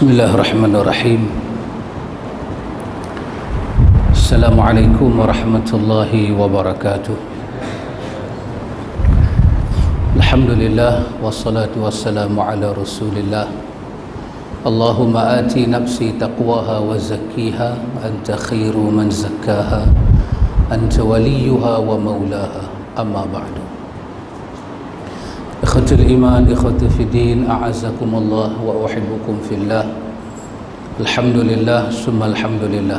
Bismillahirrahmanirrahim. Assalamualaikum warahmatullahi wabarakatuh. Alhamdulillah wassalatu wassalamu ala Rasulillah. Allahumma ati nafsi taqwaha wa zakkiha anta khairu man zakkaha anta waliyuha wa maulaha. Amma ba'du. Ikhwatul iman, ikhwatul fiddin, a'azakumullah wa uhibbukum fillah. Alhamdulillah, summa alhamdulillah.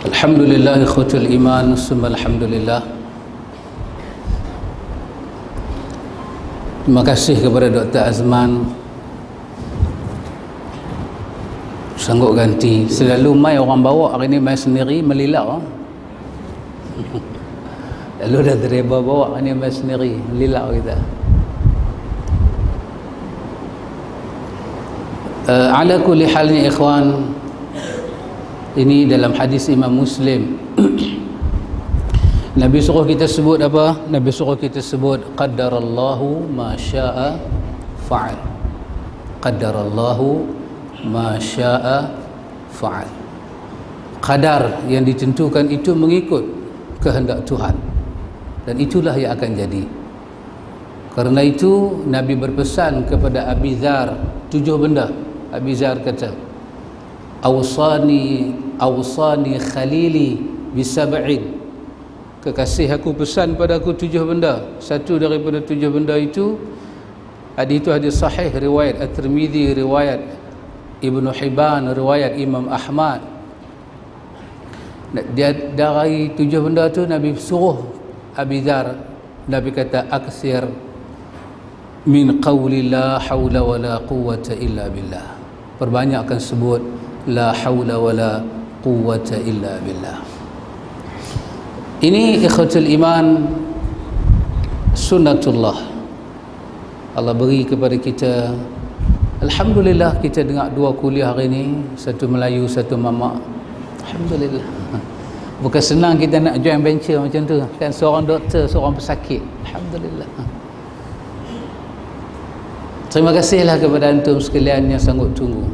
Alhamdulillah ikhwatul iman, summa alhamdulillah. Terima kasih kepada Dr. Azman sanggup ganti. Selalu mai orang bawa, hari ni mai sendiri, melilau. Lalu dah driver bawa, ni mai sendiri, lilau kita. Ala kulli halnya ikhwan, ini dalam hadis Imam Muslim. Nabi suruh kita sebut apa? Nabi suruh kita sebut qaddarallahu ma syaa fa'al. Qaddarallahu ma syaa fa'al. Qadar yang ditentukan itu mengikut kehendak Tuhan, dan itulah yang akan jadi. Karena itu Nabi berpesan kepada Abi Dzar 7 benda. Abi Dzar kata, awsani khalili bisab'in. Kekasih aku pesan padaku 7 benda. Satu daripada 7 benda itu hadis sahih, riwayat At-Tirmidzi, riwayat Ibnu Hibban, riwayat Imam Ahmad. Dia dari 7 benda tu Nabi suruh Abi Dzar, Nabi kata aksir min qawli la hawla wa la quwwata illa billah. Perbanyakkan sebut la hawla wa la quwwata illa billah. Ini ikhwatul iman, sunnatullah Allah beri kepada kita. Alhamdulillah kita dengar 2 kuliah hari ini, satu Melayu, satu Mamak. Alhamdulillah. Bukan senang kita nak join venture macam tu kan, seorang doktor, seorang pesakit. Alhamdulillah. Terima kasihlah kepada antum sekalian yang sanggup tunggu.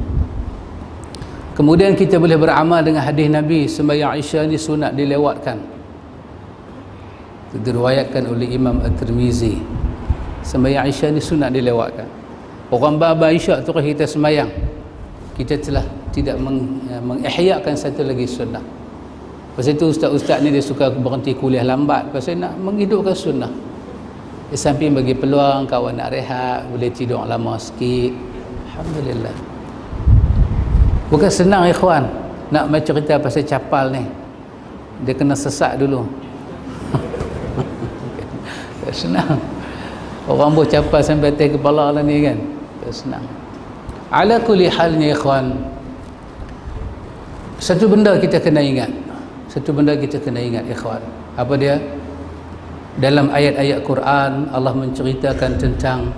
Kemudian kita boleh beramal dengan hadis Nabi, sembahyang Isya ni sunat dilewatkan. Itu diriwayatkan oleh Imam At-Tirmizi. Sembahyang Isya ni sunat dilewatkan. Orang baba Isya terus kita sembahyang, kita telah tidak mengihyakan satu lagi sunnah. Pasal itu ustaz-ustaz ni dia suka berhenti kuliah lambat, pasal nak menghidupkan sunnah. Di samping bagi peluang kawan nak rehat, boleh tidur lama sikit. Alhamdulillah. Bukan senang ikhwan nak baca cerita pasal capal ni. Dia kena sesak dulu. Tak senang. Orang buat capal sampai atas kepala lah ni kan. Tak senang. Ala kulli halnya ikhwan, satu benda kita kena ingat. Satu benda kita kena ingat ikhwan. Apa dia? Dalam ayat-ayat Quran Allah menceritakan tentang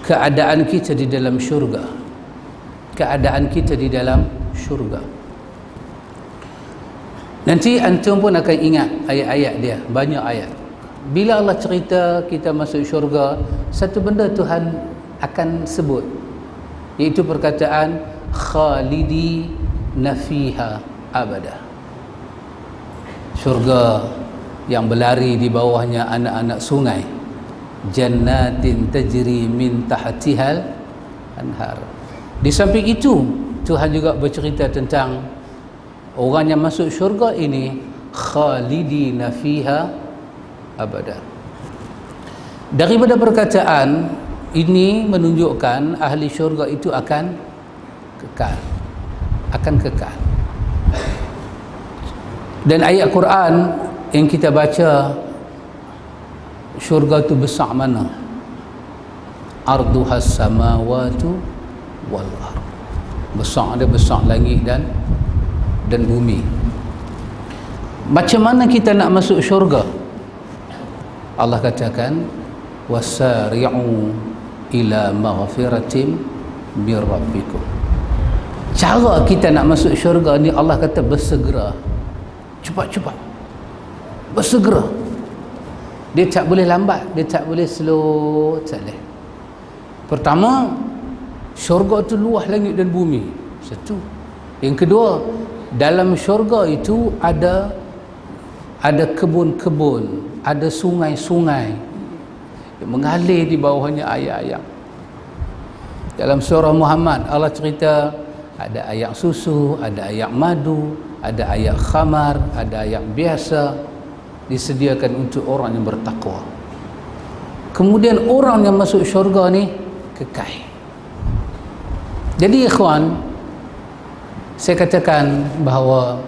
keadaan kita di dalam syurga. Keadaan kita di dalam syurga. Nanti antum pun akan ingat ayat-ayat dia, banyak ayat. Bila Allah cerita kita masuk syurga, satu benda Tuhan akan sebut, iaitu perkataan khalidi nafiha abada. Syurga yang berlari di bawahnya anak-anak sungai, jannatin tajri min tahtihal anhar. Di samping itu Tuhan juga bercerita tentang orang yang masuk syurga ini khalidina fiha abada. Daripada perkataan ini menunjukkan ahli syurga itu akan kekal, akan kekal. Dan ayat Quran yang kita baca, syurga itu besar mana? Arduhas samawatu wal ard. Besar, ada besar langit dan bumi. Macam mana kita nak masuk syurga? Allah katakan wasari'u ila maghfiratin min rabbikum. Cara kita nak masuk syurga ni Allah kata bersegera. Cepat-cepat, bersegera. Dia tak boleh lambat, dia tak boleh slow, tak boleh. Pertama, Syurga tu luas langit dan bumi. Satu. Yang kedua, dalam syurga itu ada kebun-kebun, ada sungai-sungai yang mengalir di bawahnya air-air. Dalam surah Muhammad Allah cerita ada air susu, ada air madu, ada air khamar, ada air biasa, disediakan untuk orang yang bertakwa. Kemudian orang yang masuk syurga ni kekal. Jadi ikhwan, saya katakan bahawa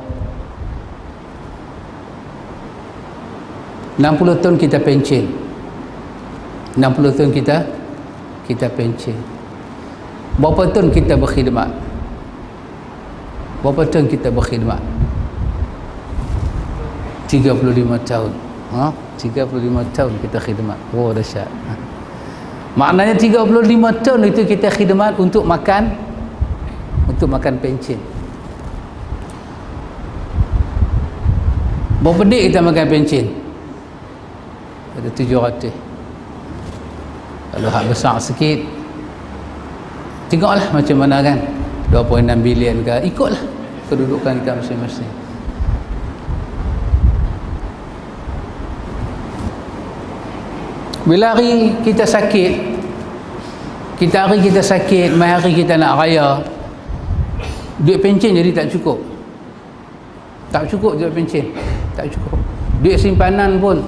60 tahun kita pencen, 60 tahun kita pencen. Berapa tahun kita berkhidmat? Berapa tahun kita berkhidmat? 35 tahun. 35 tahun kita khidmat. Oh, dahsyat. Maknanya 35 tahun itu kita khidmat untuk makan pencen. Berapa dik kita makan pencen? Ada 700. Kalau hak besar sikit, tengoklah macam mana kan, 2.6 bilion ke, ikutlah kedudukan kita masing-masing. Bila hari kita sakit, mai hari kita nak raya, duit pencen jadi tak cukup. Tak cukup duit pencen, tak cukup. Duit simpanan pun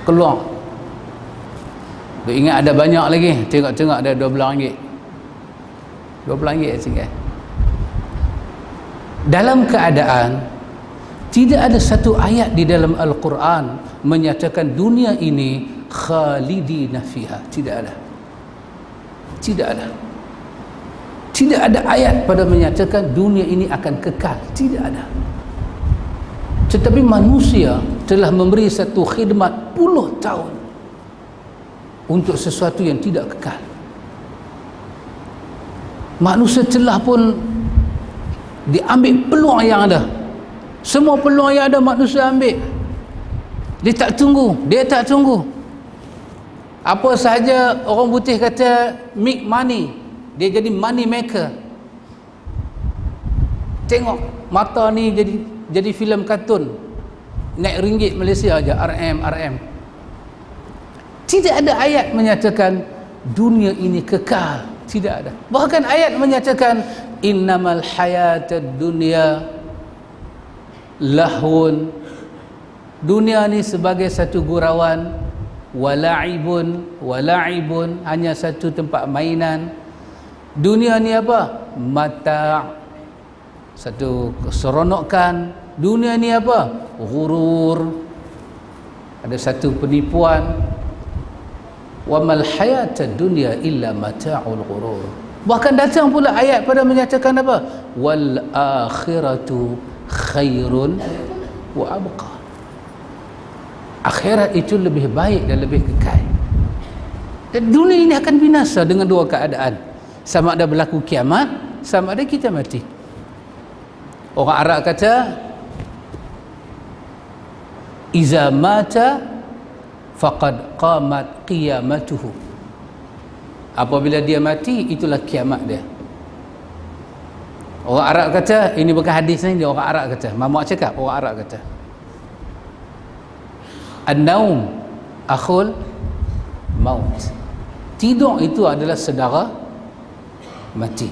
keluar. Duit ingat ada banyak lagi, tengok-tengok ada RM12. RM12 tinggal. Dalam keadaan tidak ada satu ayat di dalam Al-Quran menyatakan dunia ini khalidina fiha. Tidak ada. Tidak ada ayat pada menyatakan dunia ini akan kekal. Tidak ada. Tetapi manusia telah memberi satu khidmat puluh tahun untuk sesuatu yang tidak kekal. Manusia telah pun diambil peluang yang ada. Semua peluang yang ada manusia ambil. Dia tak tunggu. Apa sahaja orang putih kata make money, dia jadi money maker. Tengok mata ni jadi filem kartun, naik ringgit Malaysia aja, RM. Tidak ada ayat menyatakan dunia ini kekal. Tidak ada. Bahkan ayat menyatakan innamal hayatad dunya lahun. Dunia ni sebagai satu gurauan, wala'ibun, hanya satu tempat mainan. Dunia ni apa? Mata', satu keseronokan. Dunia ni apa? Ghurur, ada satu penipuan. Wa mal hayatad dunya illa mata'ul ghurur. Bahkan datang pula ayat pada menyatakan apa? Wal akhiratu khairun wa abqa. Akhirat itu lebih baik dan lebih kekal. Dan dunia ini akan binasa dengan dua keadaan. Sama ada berlaku kiamat, sama ada kita mati. Orang Arab kata iza mata faqad qamat qiyamatuhu. Apabila dia mati, itulah kiamat dia. Orang Arab kata, ini bukan hadis ni, dia orang Arab kata, mamak cakap, orang Arab kata an-naum akhul maut. Tidur itu adalah saudara mati.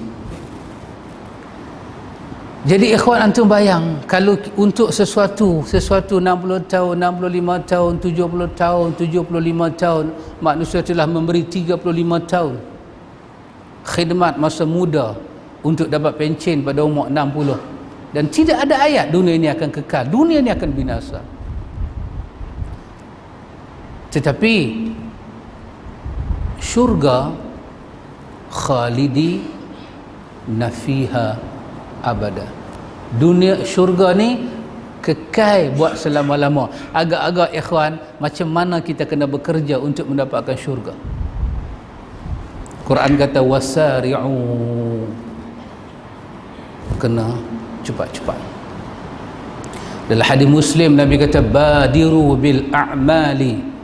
Jadi ikhwan, antum bayang kalau untuk sesuatu 60 tahun, 65 tahun, 70 tahun, 75 tahun, manusia telah memberi 35 tahun khidmat masa muda untuk dapat pencen pada umur 60, dan tidak ada ayat dunia ini akan kekal, dunia ini akan binasa. Tetapi syurga khalidi nafiha abada. Dunia syurga ni kekal buat selama-lama. Agak-agak ikhwan, macam mana kita kena bekerja untuk mendapatkan syurga. Quran kata wasari'u, kena cepat-cepat. Dalam hadis Muslim Nabi kata badiru bil a'mali,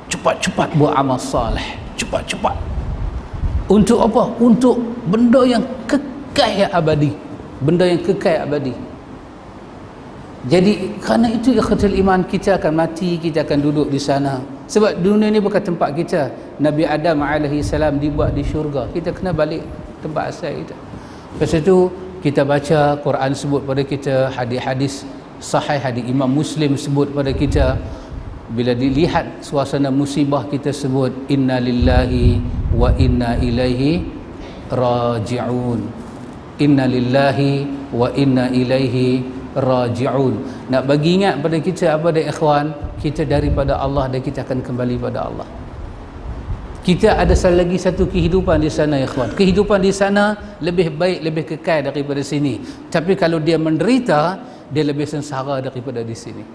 cepat-cepat buat amal salih, cepat-cepat. Untuk apa? Untuk benda yang kekal abadi, benda yang kekal abadi. Jadi kerana itu ikhwatul iman, kita akan mati, kita akan duduk di sana. Sebab dunia ni bukan tempat kita. Nabi Adam alaihi salam dibuat di syurga. Kita kena balik tempat asal kita. Lepas itu kita baca Quran sebut pada kita, hadis-hadis sahih, hadis Imam Muslim sebut pada kita. Bila dilihat suasana musibah, kita sebut inna lillahi wa inna ilaihi raji'un. Inna lillahi wa inna ilaihi raji'un. Nak bagi ingat pada kita apa dia ikhwan, kita daripada Allah dan kita akan kembali pada Allah. Kita ada lagi satu kehidupan di sana ikhwan. Kehidupan di sana lebih baik, lebih kekal daripada sini. Tapi kalau dia menderita, dia lebih sengsara daripada di sini.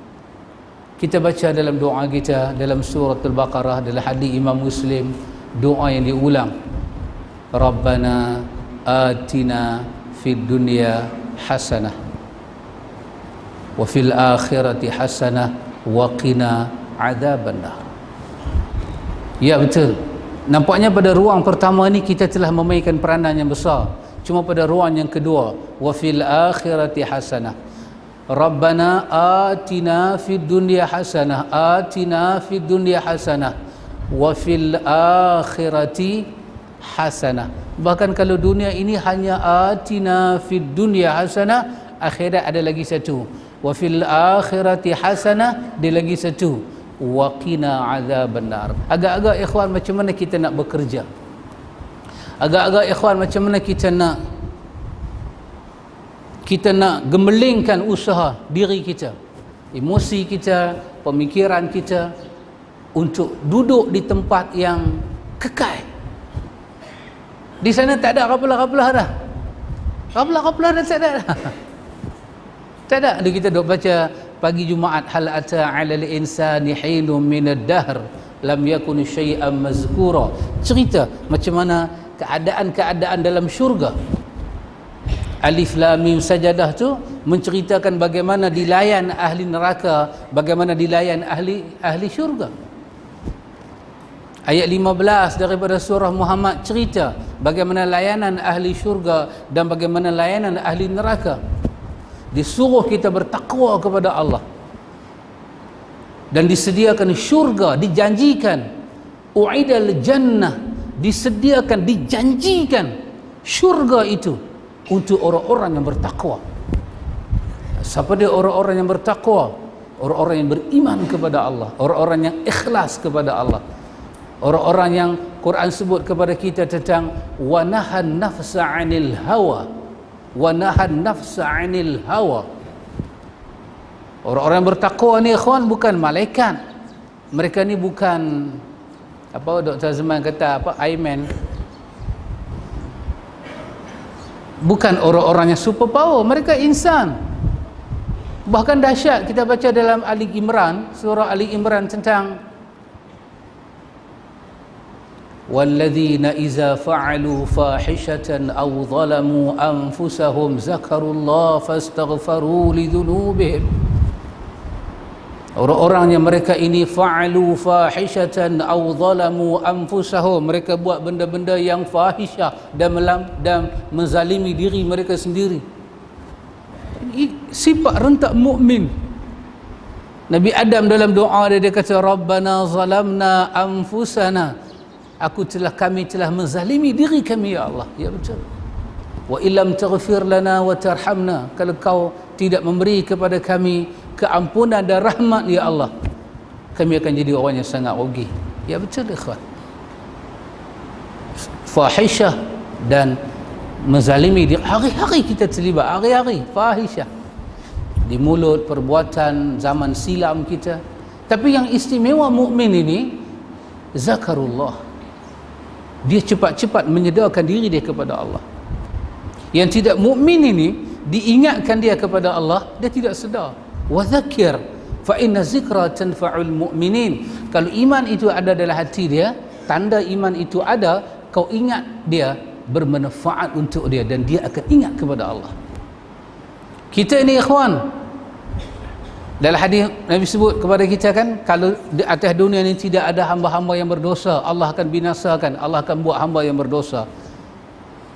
Kita baca dalam doa kita, dalam surah Al-Baqarah, dalam hadis Imam Muslim, doa yang diulang, Rabbana atina fid dunya hasanah wa fil akhirati hasanah wa qina adzabannar. Ya betul. Nampaknya pada ruang pertama ni kita telah memainkan peranan yang besar. Cuma pada ruang yang kedua, wa fil akhirati hasanah. Rabbana atina fid dunya hasanah, atina fid dunya hasanah wa fil akhirati hasanah. Bahkan kalau dunia ini hanya atina fid dunya hasanah, akhirat ada lagi satu, wa fil akhirati hasanah, dia lagi satu, wa qina adzabannar. Agak-agak ikhwan macam mana kita nak bekerja, agak-agak ikhwan macam mana kita nak gemelingkan usaha diri kita, emosi kita, pemikiran kita untuk duduk di tempat yang kekal. Di sana tak ada raplah-raplah dah. Raplah-raplah dah tak ada dah. Tak ada. Ada kita duk baca pagi Jumaat, hal ata 'alal insani hinum minad dahr lam yakun syai'an mazkura. Cerita macam mana keadaan-keadaan dalam syurga. Alif Lam Mim Sajadah tu menceritakan bagaimana dilayan ahli neraka, bagaimana dilayan ahli syurga. Ayat 15 daripada surah Muhammad cerita bagaimana layanan ahli syurga dan bagaimana layanan ahli neraka. Disuruh kita bertakwa kepada Allah. Dan disediakan syurga, dijanjikan. U'idal jannah, disediakan, dijanjikan syurga itu untuk orang-orang yang bertakwa. Siapa dia orang-orang yang bertakwa? Orang-orang yang beriman kepada Allah, orang-orang yang ikhlas kepada Allah, orang-orang yang Quran sebut kepada kita tentang wa nahan nafsa 'anil hawa, wa nahan nafsa 'anil hawa. Orang-orang yang bertakwa ni ikhwan bukan malaikat. Mereka ni bukan apa Dr. Zaman kata apa, Iron, bukan orang-orang yang super power, mereka insan. Bahkan dahsyat kita baca dalam Ali Imran, surah Ali Imran tentang walladzina iza fa'alu fahishatan aw zalamu anfusahum zakarullaha fastaghfaru lidzunubihim. Orang-orang yang mereka ini fa'alu fahishatan aw zalamu anfusahum, mereka buat benda-benda yang fahisyah dan menzalimi diri mereka sendiri. Ini sifat rentak mukmin. Nabi Adam dalam doa dia kata Rabbana zalamna anfusana, kami telah menzalimi diri kami ya Allah. Ya betul. Wa illam taghfir lana wa tarhamna, kalau kau tidak memberi kepada kami keampunan dan rahmat ya Allah, kami akan jadi orang yang sangat rugi. Ya betul ikhwan. Fahisyah dan menzalimi diri, hari-hari kita terlibat, hari-hari fahisyah di mulut, perbuatan, zaman silam kita. Tapi yang istimewa mukmin ini zakarullah, dia cepat-cepat menyedarkan diri dia kepada Allah. Yang tidak mukmin ini diingatkan dia kepada Allah, dia tidak sedar. Wa dzakir fa inna zikra tanfa'ul mu'minin. Kalau iman itu ada dalam hati dia, tanda iman itu ada, kau ingat dia, bermanfaat untuk dia dan dia akan ingat kepada Allah. Kita ini ikhwan, Dalam hadis Nabi sebut kepada kita kan, kalau di atas dunia ini tidak ada hamba-hamba yang berdosa, Allah akan binasakan, Allah akan buat hamba yang berdosa,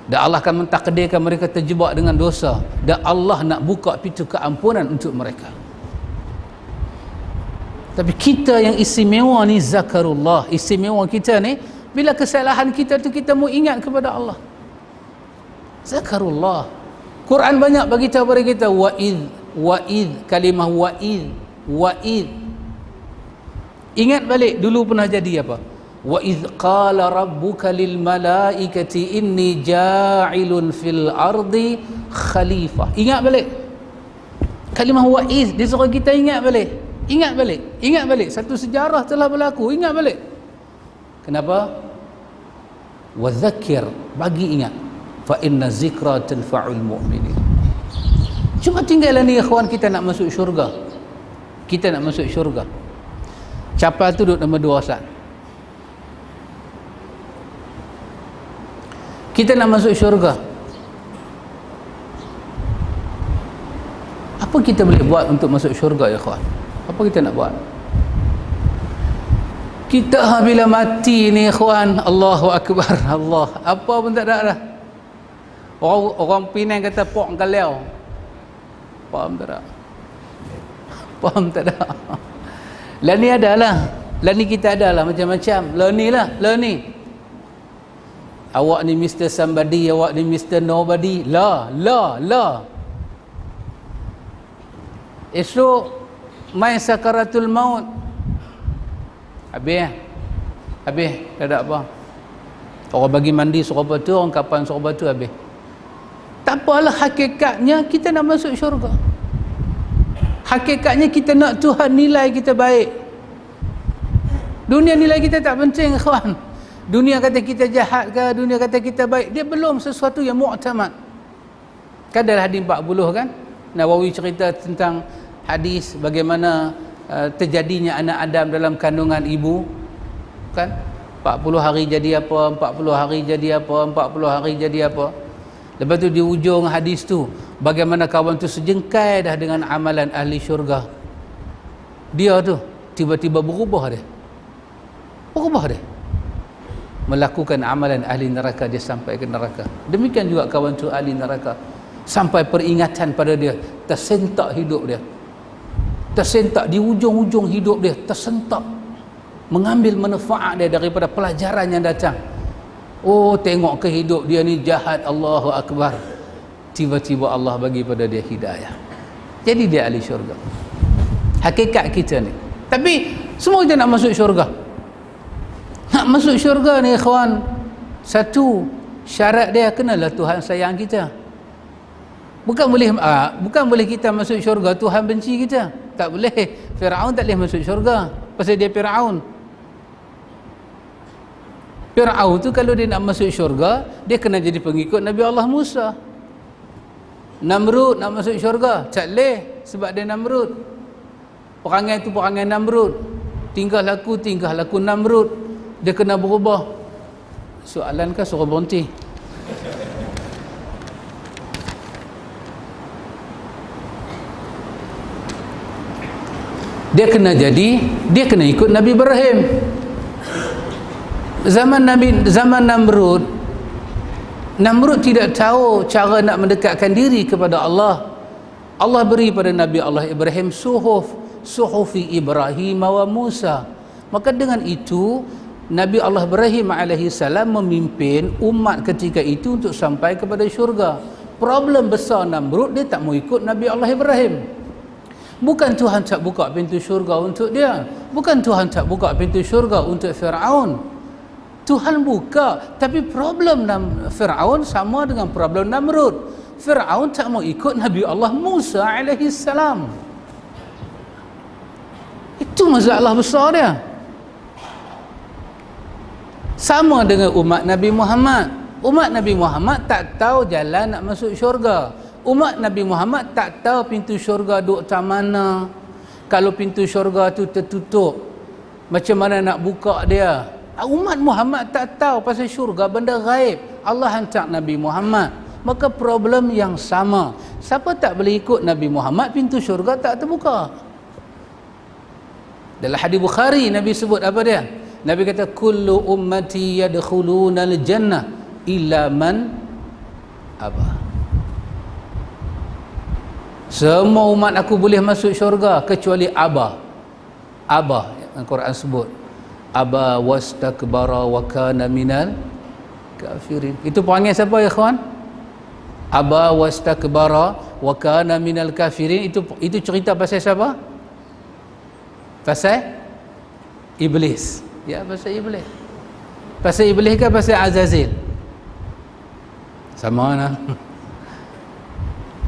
dan Allah akan mentakdirkan mereka terjebak dengan dosa, dan Allah nak buka pintu keampunan untuk mereka. Tapi kita yang istimewa ni, zakarullah, istimewa kita ni, bila kesalahan kita tu kita mau ingat kepada Allah, zakarullah. Quran banyak bagi tahu kepada kita, wa'id, kalimah wa'id. Ingat balik dulu pernah jadi apa? Wa'id qala rabbuka lil malaikati inni ja'ilun fil ardi khalifah. Ingat balik kalimah wa'id, dia suruh kita ingat balik. Ingat balik, satu sejarah telah berlaku, ingat balik. Kenapa? Wa dzakir, bagi ingat, fa inna zikra tanfa'ul mu'minin. Cuma tinggallah ni ikhwan, kita nak masuk syurga. Kita nak masuk syurga. Capal tu duduk nombor 2 Ustaz. Kita nak masuk syurga. Apa kita boleh buat untuk masuk syurga ya ikhwan? Apa kita nak buat? Kita bila mati ni ikhwan, Allahu Akbar, Allah, apa pun tak ada dah. Orang Penang kata pok kaliau. Faham tak ada? Faham tak ada? Lah ni adalah, lah ni kita adalah macam-macam. Lah ni. Awak ni Mr. Somebody, awak ni Mr. Nobody. La. Esok main sakaratul maut. Habis tak ada apa. Orang bagi mandi suruh batu, orang kapan suruh batu, habis. Tak apalah, hakikatnya kita nak masuk syurga. Hakikatnya kita nak Tuhan nilai kita baik. Dunia nilai kita tak penting kawan. Dunia kata kita jahat ke, dunia kata kita baik, dia belum sesuatu yang mu'tamad. Kan dalam hadis 40 kan, Nawawi cerita tentang hadis bagaimana terjadinya anak Adam dalam kandungan ibu kan, 40 hari jadi apa, 40 hari jadi apa, 40 hari jadi apa. Lepas tu di ujung hadis tu, bagaimana kawan tu sejengkai dah dengan amalan ahli syurga. Dia tu tiba-tiba berubah dia, melakukan amalan ahli neraka, dia sampai ke neraka. Demikian juga kawan tu ahli neraka, sampai peringatan pada dia, tersentak hidup dia, tersentak di ujung-ujung hidup dia, tersentak, mengambil manfaat dia daripada pelajaran yang datang. Oh, tengok ke hidup dia ni jahat, Allahu Akbar, tiba-tiba Allah bagi pada dia hidayah, jadi dia ahli syurga. Hakikat kita ni. Tapi semua kita nak masuk syurga. Nak masuk syurga ni ikhwan, satu syarat dia, kenalah Tuhan sayang kita. Bukan boleh kita masuk syurga Tuhan benci kita. Tak boleh. Firaun tak boleh masuk syurga pasal dia Firaun. Firaun tu kalau dia nak masuk syurga, dia kena jadi pengikut Nabi Allah Musa. Namrud nak masuk syurga, tak boleh sebab dia Namrud. Perangai tu perangai Namrud. Tingkah laku Namrud. Dia kena berubah. Soalan kah suruh berhenti? Dia kena ikut Nabi Ibrahim. Zaman Namrud tidak tahu cara nak mendekatkan diri kepada Allah. Allah beri pada Nabi Allah Ibrahim suhufi Ibrahim wa Musa. Maka dengan itu Nabi Allah Ibrahim alaihissalam memimpin umat ketika itu untuk sampai kepada syurga. Problem besar Namrud, dia tak mau ikut Nabi Allah Ibrahim. Bukan Tuhan tak buka pintu syurga untuk dia, bukan Tuhan tak buka pintu syurga untuk Firaun. Tuhan buka, tapi problem Firaun sama dengan problem Namrud. Firaun tak mau ikut Nabi Allah Musa alaihissalam. Itu masalah besar dia. Sama dengan umat Nabi Muhammad. Umat Nabi Muhammad tak tahu jalan nak masuk syurga. Umat Nabi Muhammad tak tahu pintu syurga duduk tak mana. Kalau pintu syurga tu tertutup, macam mana nak buka dia? Umat Muhammad tak tahu pasal syurga, benda gaib. Allah hantar Nabi Muhammad. Maka problem yang sama. Siapa tak boleh ikut Nabi Muhammad, pintu syurga tak terbuka. Dalam hadis Bukhari Nabi sebut apa dia? Nabi kata kullu ummati yadkhuluna al-jannah illa man aba. Semua umat aku boleh masuk syurga kecuali aba. Aba yang Quran sebut. Aba wastakbara wa kana minal kafirin. Itu panggil siapa ya kawan? Aba wastakbara wa kana minal kafirin. Itu cerita pasal siapa? Pasal iblis. Ya, pasal iblis. Pasal iblis ke pasal Azazil? Sama lah.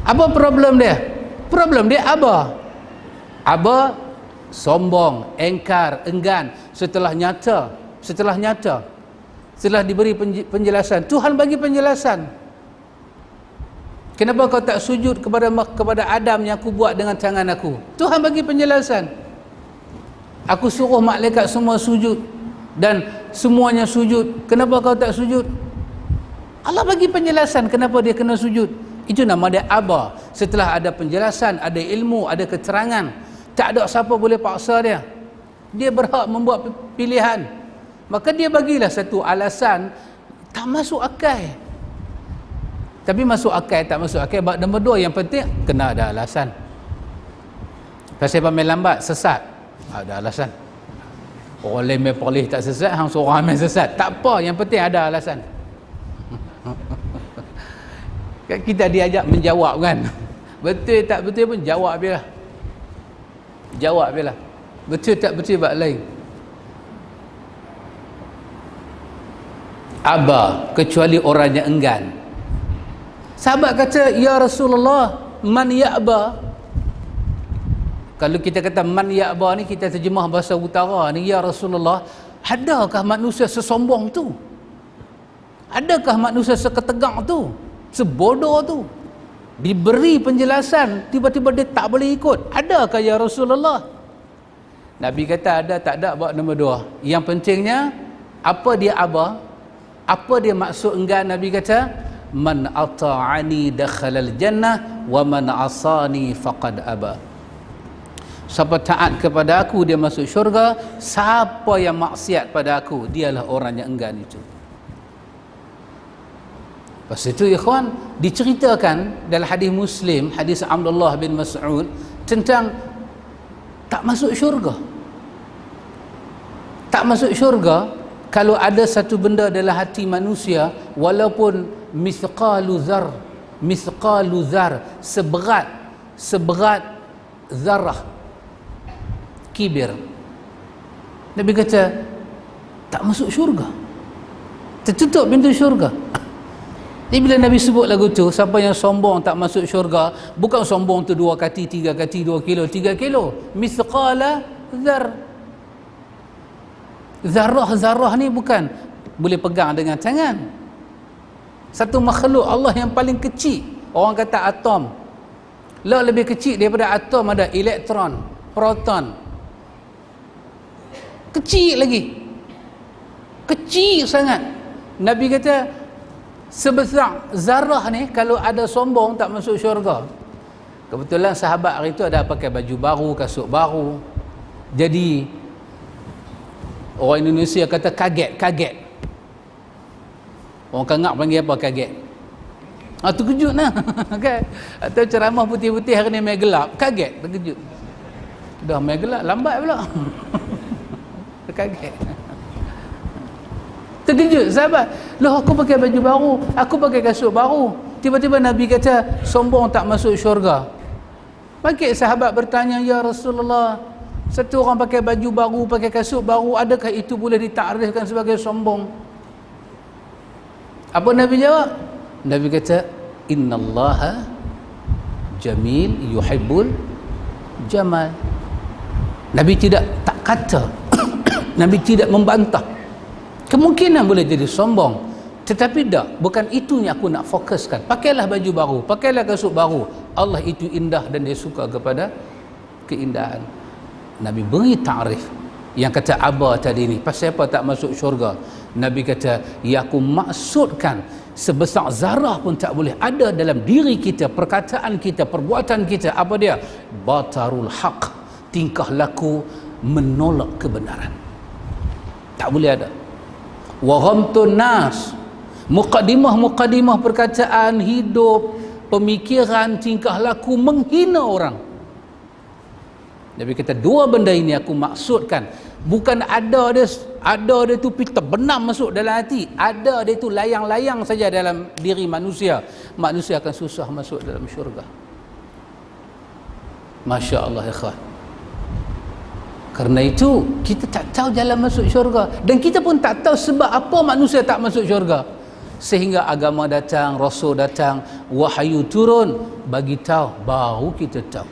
Apa problem dia? Problem dia aba. Aba sombong, engkar, enggan setelah nyata, setelah diberi penjelasan. Tuhan bagi penjelasan. Kenapa kau tak sujud kepada Adam yang aku buat dengan tangan aku? Tuhan bagi penjelasan. Aku suruh malaikat semua sujud dan semuanya sujud. Kenapa kau tak sujud? Allah bagi penjelasan kenapa dia kena sujud. Itu nama dia aba. Setelah ada penjelasan, ada ilmu, ada keterangan, tak ada siapa boleh paksa dia. Dia berhak membuat pilihan. Maka dia bagilah satu alasan tak masuk akal. Tapi masuk akal tak masuk akal, bab nombor dua yang penting kena ada alasan. Pasal pamai lambat sesat, ada alasan. Orang lain poleh tak sesat, hang seorang main sesat, tak apa, yang penting ada alasan. Kita diajak menjawab kan, betul tak betul pun jawab dia lah. Jawab dia lah, betul tak betul bab lain. Aba, kecuali orang yang enggan. Sahabat kata, ya Rasulullah, man ya'ba. Kalau kita kata man ya'ba ni, kita terjemah bahasa utara ni, ya Rasulullah, adakah manusia sesombong tu? Adakah manusia seketegang tu? Sebodoh tu? Diberi penjelasan, tiba-tiba dia tak boleh ikut. Adakah ya Rasulullah? Nabi kata ada, tak ada, bab nombor dua. Yang pentingnya, apa dia aba? Apa dia maksud enggan? Nabi kata, man ata'ani dakhalal jannah wa man asani faqad aba. Siapa taat kepada aku dia masuk syurga, siapa yang maksiat pada aku dialah orang yang enggan itu. Lepas itu ikhwan, diceritakan dalam hadis Muslim, hadis Abdullah bin Mas'ud tentang tak masuk syurga. Tak masuk syurga kalau ada satu benda dalam hati manusia, walaupun mithqalu zar, seberat zarah kibir. Nabi kata tak masuk syurga, tertutup pintu syurga. Jadi bila Nabi sebut lagu tu, siapa yang sombong tak masuk syurga, bukan sombong tu 2 kati, 3 kati, 2 kilo, 3 kilo, mithqala zar. Zarah ni bukan boleh pegang dengan tangan. Satu makhluk Allah yang paling kecil, orang kata atom, lebih kecil daripada atom ada elektron, proton, kecil lagi, kecil sangat. Nabi kata sebesar zarah ni kalau ada sombong tak masuk syurga. Kebetulan sahabat hari tu ada pakai baju baru, kasut baru, jadi orang Indonesia kata kaget. Orang Kangak panggil apa kaget? Terkejut lah. Kan? Atau ceramah putih-putih hari ni main gelap, kaget, terkejut. Dah main gelap, lambat pula. Kaget. Terkejut sahabat. Loh, aku pakai baju baru, aku pakai kasut baru. Tiba-tiba Nabi kata sombong tak masuk syurga. Bangkit sahabat bertanya, ya Rasulullah, satu orang pakai baju baru, pakai kasut baru, adakah itu boleh ditakrifkan sebagai sombong? Apa Nabi jawab? Nabi kata, innallaha jamil yuhibbul jamal. Nabi tak kata, Nabi tidak membantah kemungkinan boleh jadi sombong, tetapi bukan itu yang aku nak fokuskan. Pakailah baju baru, pakailah kasut baru, Allah itu indah dan dia suka kepada keindahan. Nabi beri takrif yang kata aba tadi ni, pasal apa tak masuk syurga? Nabi kata, ya aku maksudkan sebesar zarah pun tak boleh ada dalam diri kita, perkataan kita, perbuatan kita. Apa dia? Batarul haq, tingkah laku menolak kebenaran. Tak boleh ada. Wa ghamtun nas, muqaddimah perkataan, hidup, pemikiran, tingkah laku menghina orang. Nabi kata dua benda ini aku maksudkan. Bukan ada dia tu terbenam masuk dalam hati, ada dia tu layang-layang saja dalam diri manusia. Manusia akan susah masuk dalam syurga. Masya Allah ikhwan. Karena itu kita tak tahu jalan masuk syurga, dan kita pun tak tahu sebab apa manusia tak masuk syurga. Sehingga agama datang, Rasul datang, wahyu turun, bagi tahu, baru kita tahu.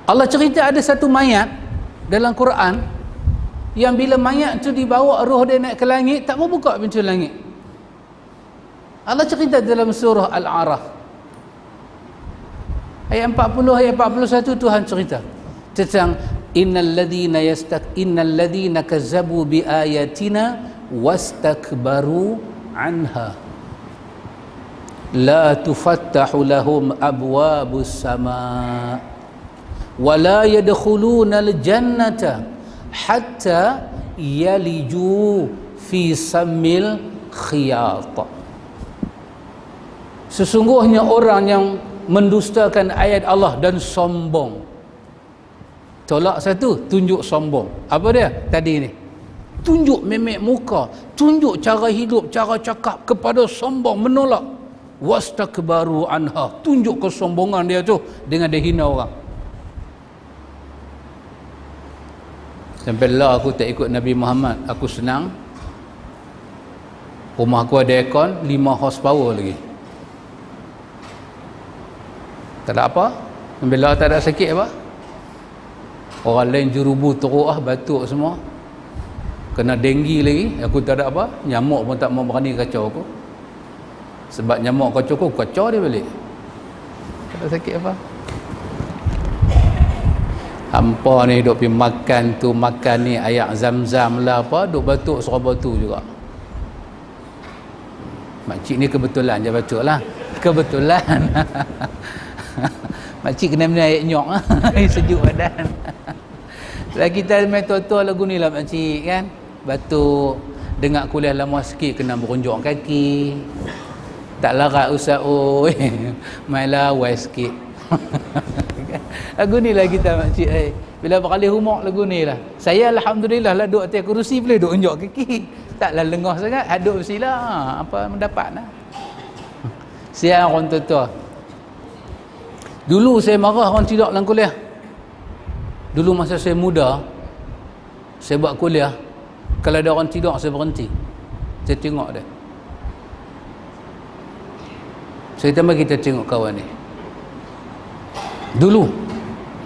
Allah cerita ada satu mayat dalam Quran yang bila mayat tu dibawa roh dia naik ke langit, tak mau buka pintu langit. Allah cerita dalam surah Al-A'raf ayat 40, ayat 41, Tuhan cerita tentang innal ladzina kazzabu bi ayatina wastakbaru anha la tufattahu lahum abwabus sama wa la yadkhuluna al-jannata hatta yaliju fi sammil khiyat. Sesungguhnya orang yang mendustakan ayat Allah dan sombong. Tolak satu, tunjuk sombong. Apa dia tadi ni? Tunjuk memek muka, tunjuk cara hidup, cara cakap kepada sombong, menolak. Wastakbaru anha, tunjuk kesombongan dia tu dengan dia hina orang. Sampai lah aku tak ikut Nabi Muhammad, aku senang. Rumah aku ada aircon 5 horsepower lagi. Tak ada apa? Sampai lah tak ada sakit apa? Orang lain jurubu teruk batuk semua. Kena denggi lagi, aku tak ada apa? Nyamuk pun tak mau berani kacau aku. Sebab nyamuk kacau aku, kacau dia balik. Tak ada sakit apa? Hampa ni duk pergi makan tu, makan ni ayak zam-zam lah apa, duk batuk serabut tu juga. Makcik ni kebetulan je batuk lah. Kebetulan. Makcik kena minum air nyok lah. Sejuk badan. Kalau kita main tua-tua lagu ni lah makcik kan, batuk, dengar kuliah lama sikit kena berunjuk kaki, tak larat usah oi. Main lawai sikit. Lagu ni lah kita makcik. Bila berkali humor lagu ni lah. Saya alhamdulillah lah duduk atas kerusi, boleh duduk unjuk kaki, taklah lengah sangat, duduk bersila apa mendapat lah. Siang orang tua-tua. Dulu saya marah orang tidak dalam kuliah. Dulu masa saya muda, saya buat kuliah, kalau ada orang tidur saya berhenti, saya tengok dia. Saya tambah kita tengok kawan ni. Dulu.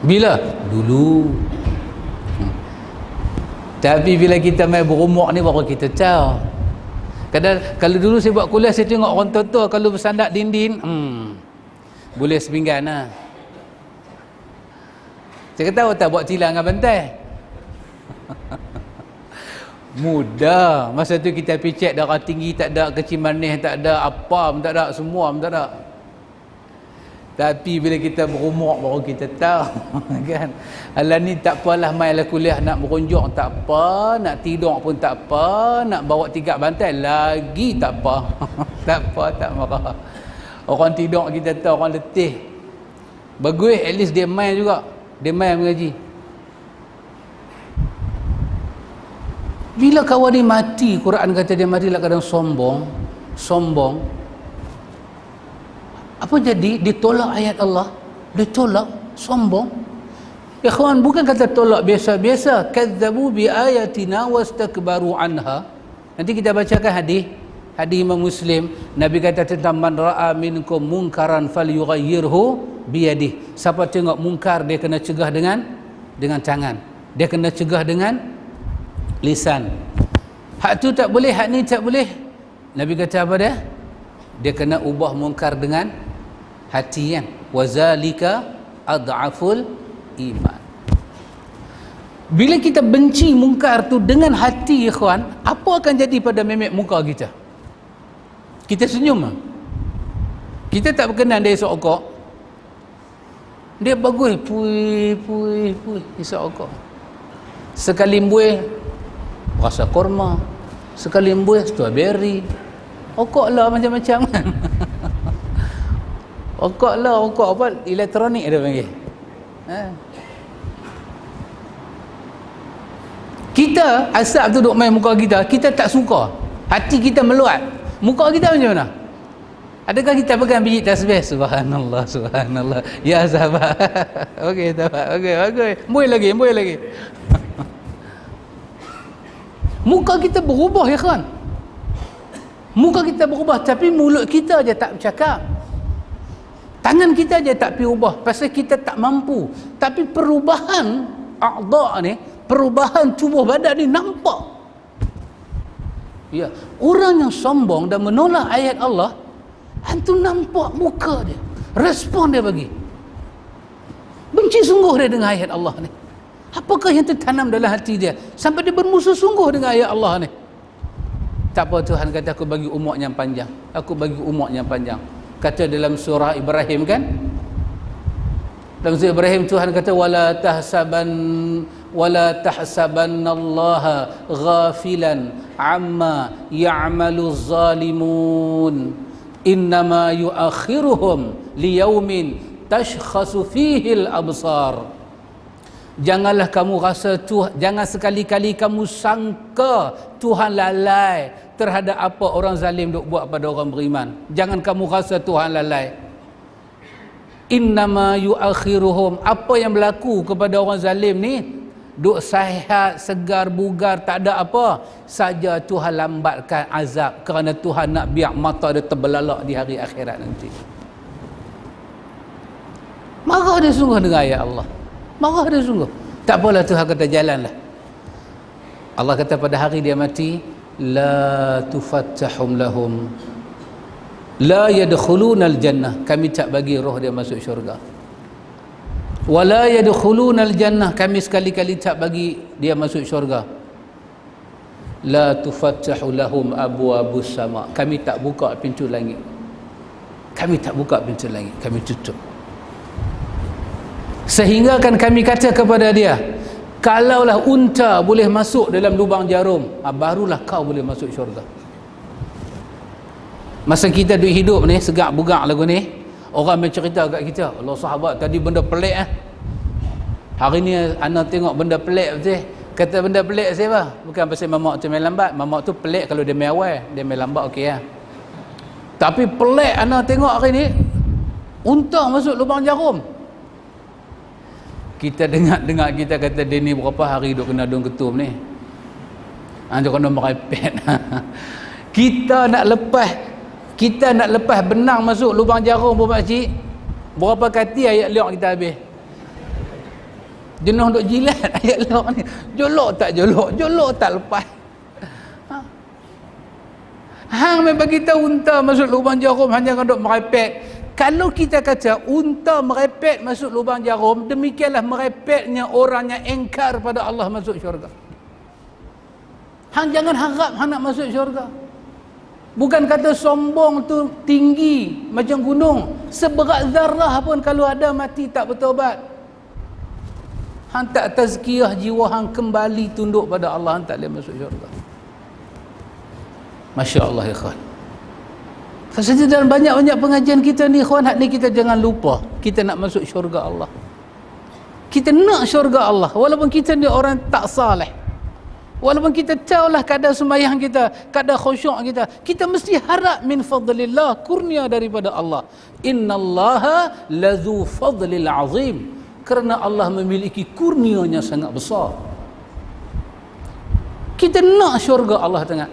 Bila? Dulu. Tapi bila kita main berumur ni baru kita tahu. Kadang kalau dulu saya buat kuliah, saya tengok orang tua-tua kalau bersandak dinding, boleh sepinggan lah. Saya kata tak buat tilang dengan bantai. Mudah. Masa tu kita pergi cek darah tinggi tak ada, kecil manis tak ada, apa pun tak ada, semua pun tak ada. Tapi bila kita berumur baru kita tahu. Kan? Alah ni tak apalah, mainlah kuliah nak berunjuk tak apa, nak tidur pun tak apa, nak bawa 3 bantai lagi tak apa. Tak apa, tak marah. Orang tidur kita tahu, orang letih. Bagus, at least dia main juga. Dia main mengaji. Bila kawan ni mati, Quran kata dia mati dalam keadaan sombong. Apa jadi? Ditolak ayat Allah, ditolak, sombong. Ikhwan, bukan kata tolak biasa-biasa. Kadzabu bi ayatina wastakbaru anha. Nanti kita bacakan hadis Imam Muslim. Nabi kata tentang man ra'a minkum munkaran falyughayyirhu biyadih. Siapa tengok mungkar, dia kena cegah dengan tangan, dia kena cegah dengan lisan. Hak tu tak boleh, hak ni tak boleh. Nabi kata apa dia? Dia kena ubah mungkar dengan hati kan. Wazalika ad'aful iman. Bila kita benci mungkar tu dengan hati, ikhwan, apa akan jadi pada memek muka kita? Kita senyum lah. Kita tak berkenan dia esok okok. Dia bagus, pui hisap rokok. Sekali buih rasa korma, sekali buih strawberry. Rokok lah macam-macam kan. Rokok lah, rokok apa? Elektronik dia panggil. Kita asap tu duk main muka kita, kita tak suka. Hati kita meluat. Muka kita macam mana? Adakah kita pegang biji tasbih? Subhanallah, subhanallah. Ya sahabat. Okey, sahabat. Okey. Buih lagi. Muka kita berubah ya kan? Muka kita berubah, tapi mulut kita je tak bercakap. Tangan kita je tak pergi ubah pasal kita tak mampu. Tapi perubahan a'dha' ni, perubahan tubuh badan ni nampak. Ya, orang yang sombong dan menolak ayat Allah, antum nampak muka dia, respon dia bagi. Benci sungguh dia dengan ayat Allah ni. Apakah yang tertanam dalam hati dia sampai dia bermusuh sungguh dengan ayat Allah ni? Tak apa, Tuhan kata aku bagi umur yang panjang. Aku bagi umur yang panjang. Kata dalam surah Ibrahim kan? Dalam surah Ibrahim Tuhan kata wala tahsabannallaha ghafilan amma ya'malu zalimun innama yuakhiruhum liyaumin tashkhasu fihi al-absar. Janganlah kamu rasa jangan sekali-kali kamu sangka Tuhan lalai terhadap apa orang zalim duk buat pada orang beriman. Jangan kamu rasa Tuhan lalai. Innama yuakhiruhum, apa yang berlaku kepada orang zalim ni, duk sihat, segar, bugar, tak ada apa, saja Tuhan lambatkan azab kerana Tuhan nak biar mata dia terbelalak di hari akhirat nanti. Marah dia sungguh dengan ayat Allah. Marah dia sungguh. Tak apalah, Tuhan kata jalanlah. Allah kata pada hari dia mati, la tufattahum lahum la yadkhuluna al-jannah, kami tak bagi roh dia masuk syurga. Wala yadkhuluna al-jannah, kami sekali-kali tak bagi dia masuk syurga. La tufattahu lahum abwabus sama, kami tak buka pintu langit. Kami tak buka pintu langit, kami tutup. Sehingga kan kami kata kepada dia, kalaulah unta boleh masuk dalam lubang jarum, barulah kau boleh masuk syurga. Masa kita duduk hidup ni, segak bugak lagu ni, orang mencerita kat kita, Allah sahabat tadi benda pelik hari ni anak tengok benda pelik betul. Kata benda pelik siapa? Bukan pasal mamak tu main lambat. Mamak tu pelik kalau dia main awal, dia main lambat okey lah. Tapi pelik anak tengok hari ni, unta masuk lubang jarum. Kita dengar kita kata dia ni berapa hari duk kena dong ketum ni. Dia kena merepet. Kita nak lepas benang masuk lubang jarum buat makcik. Berapa kati ayat liak kita habis. Jenuh duk jilat ayat liak ni. Jolok tak lepas. Hang mai bagi tahu unta masuk lubang jarum hanya kena duk merepet. Kalau kita kata unta merepet masuk lubang jarum, demikianlah merepetnya orang yang engkar pada Allah masuk syurga. Hang jangan harap hang nak masuk syurga. Bukan kata sombong tu tinggi macam gunung, seberat zarah pun kalau ada mati tak bertaubat, hang tak tazkiyah jiwa hang kembali tunduk pada Allah, hang tak boleh masuk syurga. Masya Allah ikhwan. Saja dalam banyak-banyak pengajian kita ni ikhwan, hak ni kita jangan lupa, kita nak masuk syurga Allah. Kita nak syurga Allah walaupun kita ni orang tak saleh. Walaupun kita tahulah kadar sembahyang kita, kadar khusyuk kita mesti harap min fadlillah, kurnia daripada Allah. Innallaha lazu fadlil azim, kerana Allah memiliki kurnianya sangat besar. Kita nak syurga Allah tengah.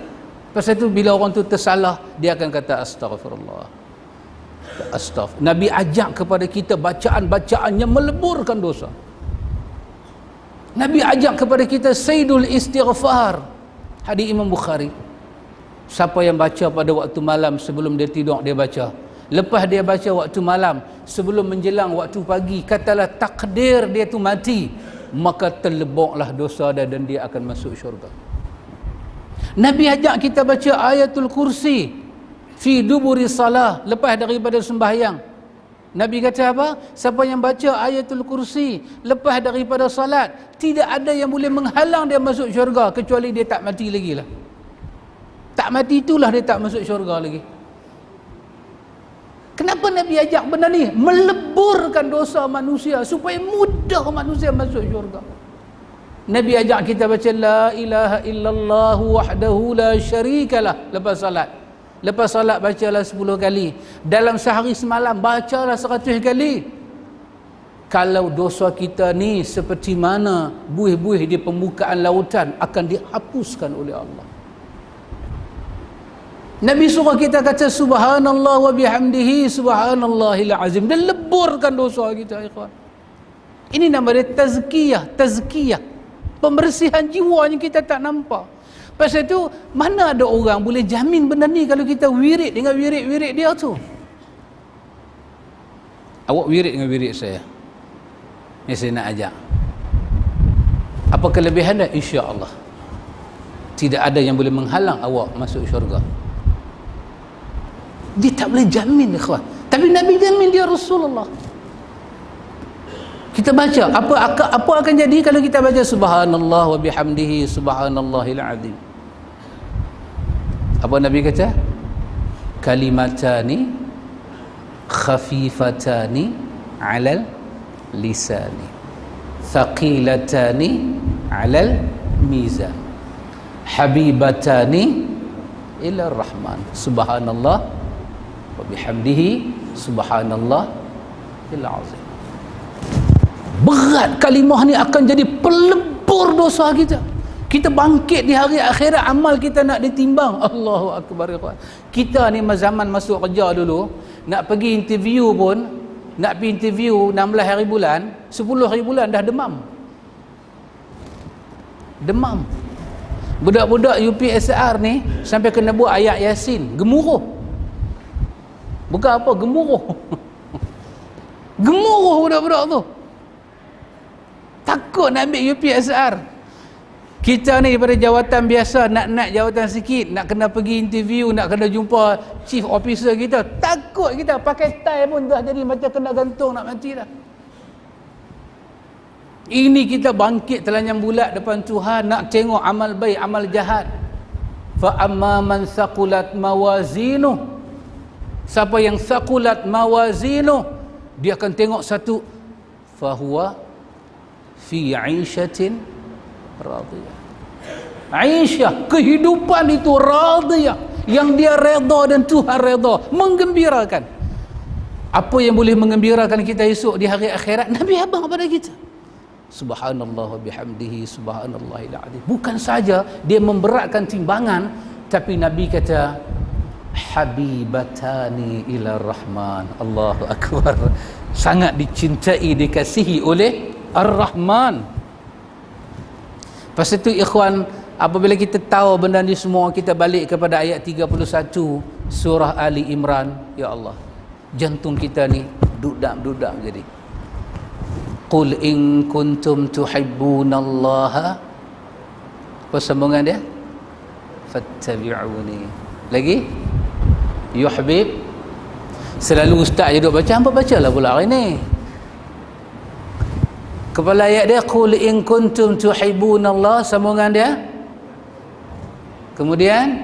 Pasal itu bila orang tu tersalah, dia akan kata astaghfirullah. Nabi ajak kepada kita bacaan-bacaan yang meleburkan dosa. Nabi ajak kepada kita sayyidul istighfar. Hadis Imam Bukhari. Siapa yang baca pada waktu malam sebelum dia tidur, dia baca. Lepas dia baca waktu malam, sebelum menjelang waktu pagi, katalah takdir dia tu mati, maka terleboklah dosa dia dan dia akan masuk syurga. Nabi ajak kita baca ayatul kursi fi duburi salah, lepas daripada sembahyang. Nabi kata apa? Siapa yang baca ayatul kursi lepas daripada salat, tidak ada yang boleh menghalang dia masuk syurga kecuali dia tak mati lagi lah. Tak mati itulah dia tak masuk syurga lagi. Kenapa Nabi ajak benda ni? Meleburkan dosa manusia supaya mudah manusia masuk syurga. Nabi ajak kita baca la ilaha illallah wahdahu la syarikalah lepas salat. Lepas salat bacalah 10 kali. Dalam sehari semalam bacalah 100 kali. Kalau dosa kita ni seperti mana buih-buih di permukaan lautan, akan dihapuskan oleh Allah. Nabi suruh kita kata subhanallah wa bihamdihi subhanallahil azim. Dia leburkan dosa kita, ikhwan. Ini nama dia tazkiyah. Pembersihan jiwa yang kita tak nampak. Pasal tu, mana ada orang boleh jamin benda ni kalau kita wirid dengan wirid-wirid dia tu. Awak wirid dengan wirid saya. Ni saya nak ajak. Apa kelebihan dia? InsyaAllah tidak ada yang boleh menghalang awak masuk syurga. Dia tak boleh jamin, ikhwan. Tapi Nabi jamin, dia Rasulullah. Kita baca, apa akan jadi kalau kita baca subhanallah wa bihamdihi subhanallahil azim. Apa Nabi kata? Kalimatani khafifatani alal lisani thaqilatani alal mizan habibatani ila rahman subhanallah wa bihamdihi subhanallah il azim. Berat kalimah ni akan jadi pelebur dosa kita. Kita bangkit di hari akhirat, amal kita nak ditimbang. Allahu akbar. Kita ni zaman masuk kerja dulu, nak pergi interview pun, nak pergi interview 16 hari bulan, 10 hari bulan dah demam. Budak-budak UPSR ni sampai kena buat ayat Yasin, gemuruh. Bukan apa, gemuruh. Gemuruh budak-budak tu. Takut nak ambil UPSR. Kita ni daripada jawatan biasa, nak jawatan sikit, nak kena pergi interview, nak kena jumpa chief officer kita, takut kita. Pakai tie pun dah jadi macam kena gantung, nak mati dah. Ini kita bangkit telanjang bulat depan Tuhan, nak tengok amal baik, amal jahat. Fa amma man thaqulat mawazinuh, siapa yang thaqulat mawazinuh, dia akan tengok satu, fahuwa fi 'aishatin radiyah. Aisyah, kehidupan itu radiyah, yang dia redha dan Tuhan redha, menggembirakan. Apa yang boleh menggembirakan kita esok di hari akhirat? Nabi abang kepada kita subhanallah wa bihamdihi subhanallahil azim. Bukan saja dia memberatkan timbangan, tapi Nabi kata habibatani ila rahman. Allahu akbar. Sangat dicintai, dikasihi oleh Ar-Rahman. Pasal itu ikhwan, apabila kita tahu benda ni semua, kita balik kepada ayat 31 surah Ali Imran. Ya Allah, jantung kita ni dudak jadi. Qul in kuntum tuhibbunallaha, apa sambungan dia? Fattabi'uni. Lagi? Yuhbib. Selalu ustaz je duk baca, hampa bacalah pula hari ni. Kepala ayat dia qul in kuntum tuhibbunallah, sambungan dia. Kemudian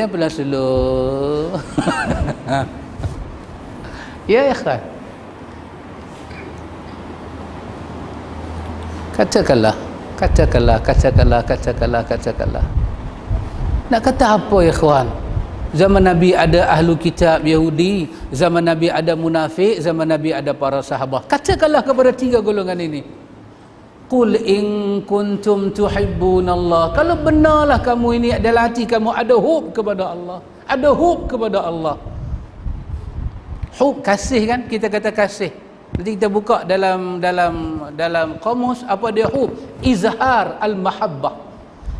pelan slow. Ya ikhwan. Katakanlah. Nak kata apa ikhwan? Zaman Nabi ada ahlu kitab Yahudi, zaman Nabi ada munafik, zaman Nabi ada para sahabat. Katakanlah kepada 3 golongan ini, qul in kuntum tuhibbunallah, kalau benarlah kamu ini adalah hati kamu ada hub kepada Allah, ada hub kepada Allah. Hub, kasih kan, kita kata kasih. Nanti kita buka dalam kamus apa dia hub, izhar al-mahabbah.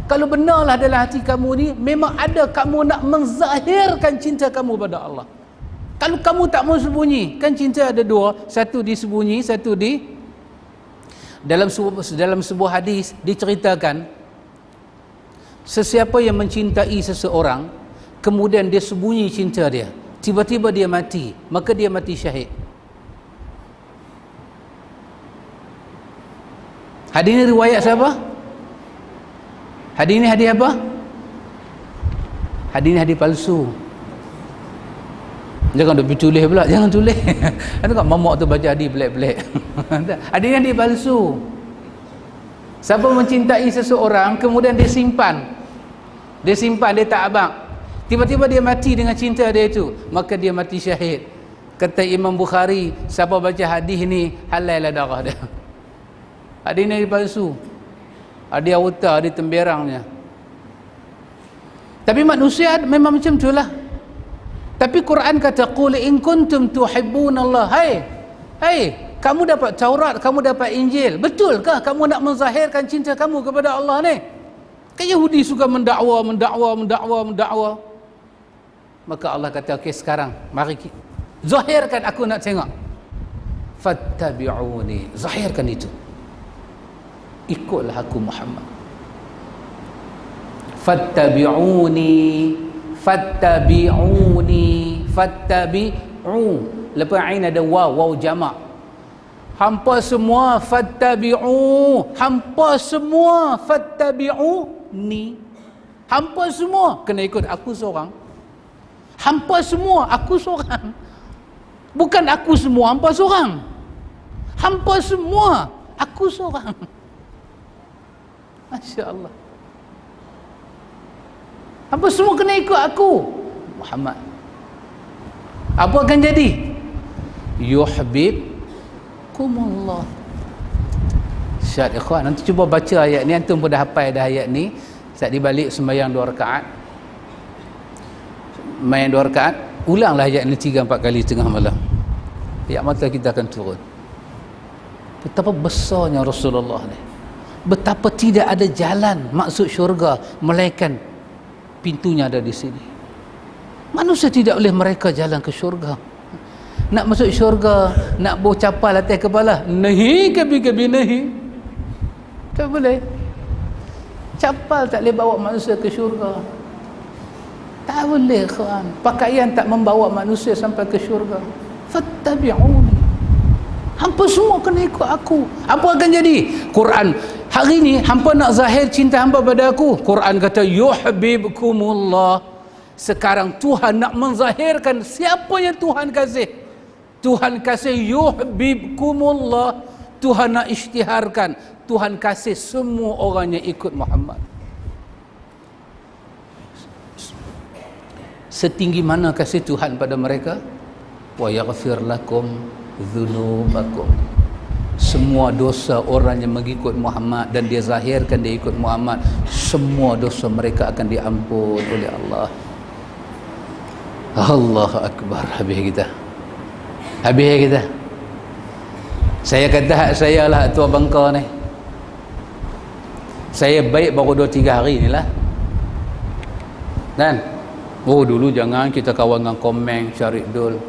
Kalau benarlah dalam hati kamu ni memang ada kamu nak menzahirkan cinta kamu pada Allah. Kalau kamu tak mau sembunyi, kan cinta ada 2, satu disembunyi, satu di dalam sebuah hadis diceritakan Sesiapa yang mencintai seseorang, kemudian dia sembunyi cinta dia, tiba-tiba dia mati, maka dia mati syahid. Hadis ini riwayat siapa? Hadis ini hadis apa? Hadis ini hadis palsu. Jangan duk tulis pula, jangan tulis. Ada kat mamak tu baca hadis pelik-pelik. Hadis ini hadis palsu. Siapa mencintai seseorang kemudian dia simpan, dia tak abang, tiba-tiba dia mati dengan cinta dia itu, maka dia mati syahid. Kata Imam Bukhari, siapa baca hadis ni halal lah darah dia. Hadis ni palsu, ada auta, ada temberangnya. Tapi manusia memang macam itulah. Tapi Quran kata, qul in kuntum tuhibbunallah. Hai, kamu dapat Taurat, kamu dapat Injil, betulkah kamu nak menzahirkan cinta kamu kepada Allah ni? Kan Yahudi suka mendakwa. Maka Allah kata, okey sekarang mari zahirkan, aku nak tengok. Fattabi'uni, zahirkan itu, ikutlah aku Muhammad. Fattabi'u, lepas ain ada waw jamak. Hampa semua fattabi'u, hampa semua fattabi'uni, hampa semua kena ikut aku seorang. Hampa semua aku seorang, bukan aku semua hampa seorang. Hampa semua aku seorang. Masya Allah. Hampa semua kena ikut aku Muhammad. Apa akan jadi? Yuhibbukumullah. Syad ikhwan, nanti cuba baca ayat ni, antum pun dah hafal dah ayat ni. Saat dibalik sembahyang 2 rakaat, main 2 rakaat, ulanglah ayat ni 3-4 kali tengah malam. Ayat mata kita akan turun. Betapa besarnya Rasulullah ni, betapa tidak ada jalan maksud syurga melainkan pintunya ada di sini. Manusia tidak boleh mereka jalan ke syurga. Nak masuk syurga, nak bawa capal atas kepala, nahi kabi-kabi nahi, tak boleh. Capal tak boleh bawa manusia ke syurga, tak boleh kawan. Pakaian tak membawa manusia sampai ke syurga. Fattabi'uni, hampa semua kena ikut aku. Apa akan jadi? Quran hari ni, hampa nak zahir cinta hampa pada aku, Quran kata yuhibbukumullah. Sekarang Tuhan nak menzahirkan siapa yang Tuhan kasih. Tuhan kasih yuhibbukumullah. Tuhan nak isytiharkan, Tuhan kasih semua orang yang ikut Muhammad. Setinggi mana kasih Tuhan pada mereka? Wa yaghfir lakum dzunubakum. Semua dosa orang yang mengikut Muhammad dan dia zahirkan dia ikut Muhammad, semua dosa mereka akan diampun oleh Allah. Allahu Akbar. Habis kita. Saya kata hak saya lah tua bangka ni. Saya baik baru 2-3 hari ni lah. Dan dulu jangan kita kawan dengan Komeng, Syarif Dul.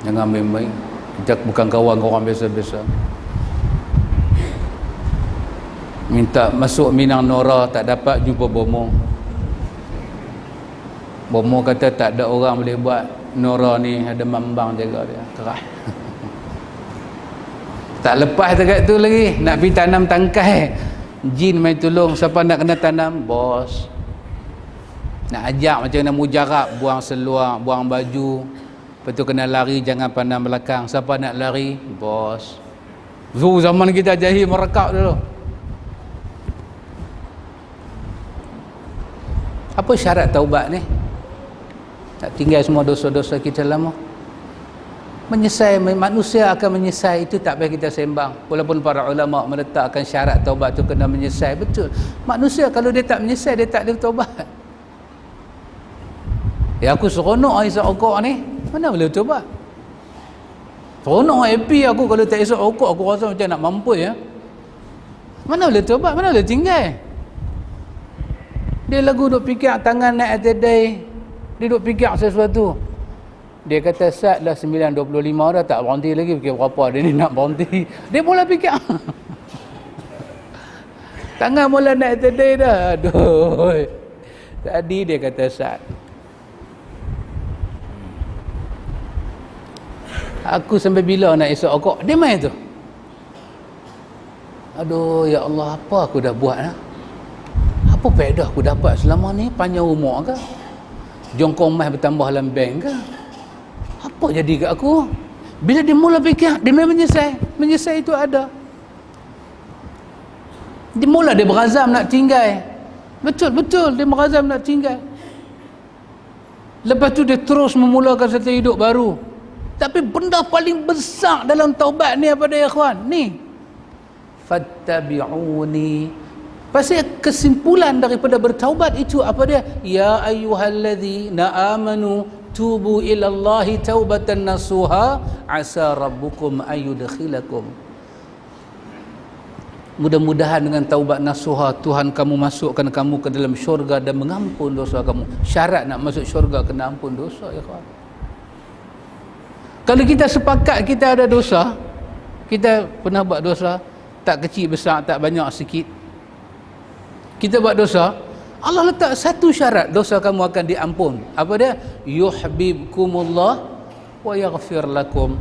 Jangan main-main. Kita bukan kawan orang biasa-biasa. Minta masuk Minang Nora, tak dapat jumpa Bomo. Bomo kata tak ada orang boleh buat Nora ni, ada mambang jaga dia, kerah. Tak lepas dekat tu lagi, nak pergi tanam tangkai, jin main tolong. Siapa nak kena tanam? Bos. Nak ajak macam mana mujarab, buang seluar, buang baju, lepas tu kena lari, jangan pandang belakang. Siapa nak lari? Bos. Zaman kita jahil merekap dulu. Apa syarat taubat ni? Tak tinggal semua dosa-dosa kita lama. Menyesal, manusia akan menyesal, itu tak payah kita sembang. Walaupun para ulama meletakkan syarat taubat tu kena menyesal, betul. Manusia kalau dia tak menyesal, dia tak ada taubat. Ya aku seronok isap rokok ni, mana boleh taubat? Seronok happy aku kalau tak isap rokok, aku rasa macam nak mampus ya. Mana boleh taubat, mana boleh tinggal? Dia lagu duk fikir tangan naik atas day, dia duk fikir sesuatu. Dia kata Sat dah 9.25 dah tak berhenti lagi, fikir berapa dia ni nak berhenti. Dia mula fikir. Tangan mula naik tedai dah. Aduh. Tadi dia kata Sa'ad, aku sampai bila nak esok okok? Dia main tu. Aduh, ya Allah, apa aku dah buat lah? Apa faedah aku dapat selama ni? Panjang umur ke? Jongkong mas bertambah dalam bank ke? Apa jadi kat aku? Bila dia mula fikir, dia memang menyesal. Menyesal itu ada. Dia berazam nak tinggal. Betul, dia berazam nak tinggal. Lepas tu dia terus memulakan satu hidup baru. Tapi benda paling besar dalam taubat ni apa dia, ikhwan? Ni. Fattabi'uni. Pasal kesimpulan daripada bertaubat itu apa dia? Ya ayyuhalladzina amanu tubu ilallahi taubatan nasuha asa rabbukum ayyudkhilakum. Mudah-mudahan dengan taubat nasuha Tuhan kamu masukkan kamu ke dalam syurga dan mengampun dosa kamu. Syarat nak masuk syurga kena ampun dosa, ya kawan. Kalau kita sepakat kita ada dosa, kita pernah buat dosa, tak kecil besar, tak banyak sikit, kita buat dosa, Allah letak satu syarat dosa kamu akan diampun. Apa dia? Yuhibbukumullah wa yaghfir lakum.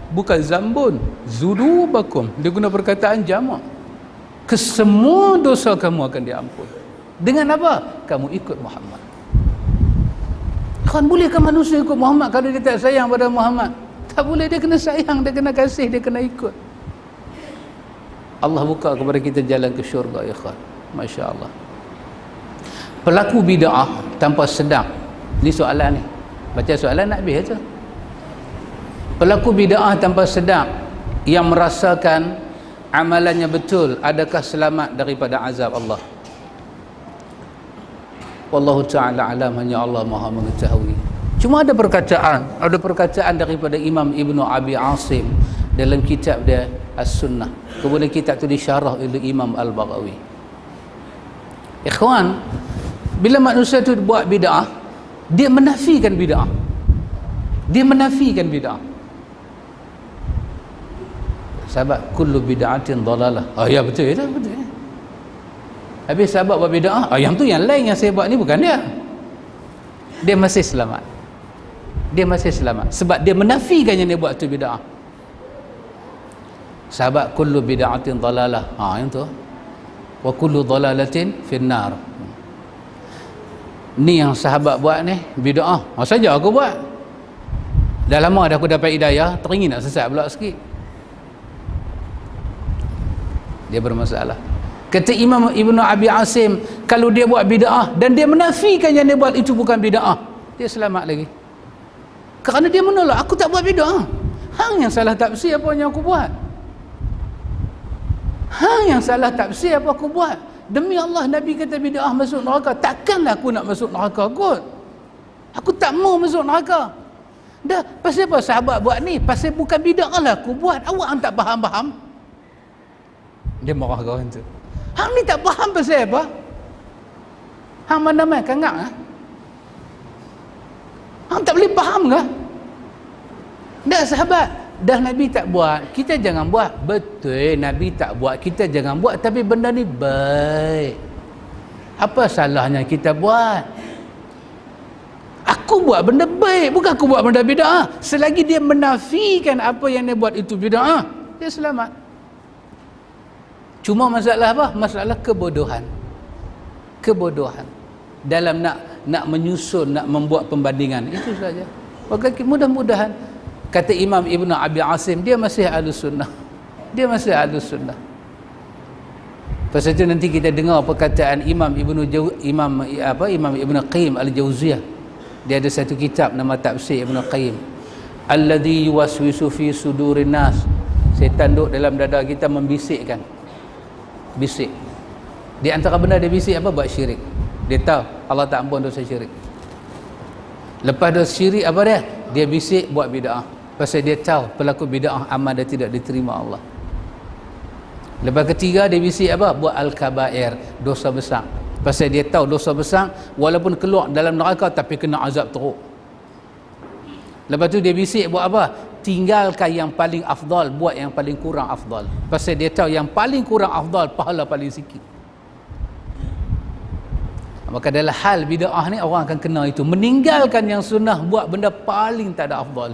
Bukan zambun, zunubakum. Dia guna perkataan jamak. Kesemua dosa kamu akan diampun. Dengan apa? Kamu ikut Muhammad. Kan bolehkah manusia ikut Muhammad kalau dia tak sayang pada Muhammad? Tak boleh, dia kena sayang, dia kena kasih, dia kena ikut. Allah buka kepada kita jalan ke syurga, ya khan. Masya Allah. Pelaku bid'ah tanpa sedar. Ni soalan ni. Baca soalan nak habis tu. Pelaku bid'ah tanpa sedar yang merasakan amalannya betul, adakah selamat daripada azab Allah? Wallahu ta'ala alam, hanya Allah Maha mengetahui. Cuma ada perkataan daripada Imam Ibnu Abi Asim dalam kitab dia As-Sunnah. Kemudian kitab itu disyarah oleh Imam Al-Baghawi. Ikhwan, bila manusia itu buat bid'ah, dia menafikan bid'ah. Dia menafikan bid'ah. Sahabat, kullu bid'atin dalalah. Oh ya, betul itu, betul. Habis sahabat buat bid'ah, yang tu yang lain yang saya buat ni bukan dia. Dia masih selamat. Dia masih selamat sebab dia menafikan yang dia buat tu bid'ah. Sahabat, kullu bid'atin dalalah. Yang tu. Wa kullu dalalatin finnar. Ni yang sahabat buat ni bid'ah. Saja aku buat. Dah lama dah aku dapat hidayah, teringin nak sesat pula sikit. Dia bermasalah. Kata Imam Ibnu Abi Asim, kalau dia buat bid'ah dan dia menafikan yang dia buat itu bukan bid'ah, dia selamat lagi. Kerana dia menolak, aku tak buat bid'ah. Hang yang salah tafsir apa yang aku buat. Hang yang salah tafsir apa aku buat. Demi Allah, Nabi kata bid'ah masuk neraka. Takkanlah aku nak masuk neraka kot. Aku tak mau masuk neraka. Dah, pasal apa sahabat buat ni? Pasal bukan bid'ah lah aku buat. Awak hang tak faham-faham. Dia marah kawan tu. Hang ni tak faham pasal apa? Hang mana main kangak ah? Hang tak boleh faham ke? Dah sahabat, dah Nabi tak buat, kita jangan buat. Betul, Nabi tak buat, kita jangan buat, tapi benda ni baik. Apa salahnya kita buat? Aku buat benda baik, bukan aku buat benda bid'ah. Selagi dia menafikan apa yang dia buat itu bid'ah, dia selamat. Cuma masalah apa? Masalah kebodohan. Kebodohan dalam nak menyusun, nak membuat pembandingan. Itu saja. Maka mudah-mudahan, kata Imam Ibnu Abi Asim, dia masih Ahlus Sunnah. Dia masih Ahlus Sunnah. Pasal itu nanti kita dengar perkataan Imam Ibnu Qayyim Al-Jauziyah. Dia ada satu kitab nama Tafsir Ibnu Qayyim. Alladhi yuwaswisu fi sudurin nas. Setan duduk dalam dada kita membisikkan. Bisik. Di antara benda dia bisik apa? Buat syirik. Dia tahu Allah tak ampun dosa syirik. Lepas dosa syirik apa dia? Dia bisik buat bid'ah. Pasal dia tahu pelaku bid'ah amal dia tidak diterima Allah. Lepas ketiga dia bisik apa? Buat al-kabair, dosa besar. Pasal dia tahu dosa besar walaupun keluar dalam neraka tapi kena azab teruk. Lepas tu dia bisik buat apa? tinggalkan yang paling afdal, buat yang paling kurang afdal. Pasal dia tahu yang paling kurang afdal pahala paling sikit. Maka dalam hal bid'ah ni orang akan kena itu, meninggalkan yang sunnah, buat benda paling tak ada afdal,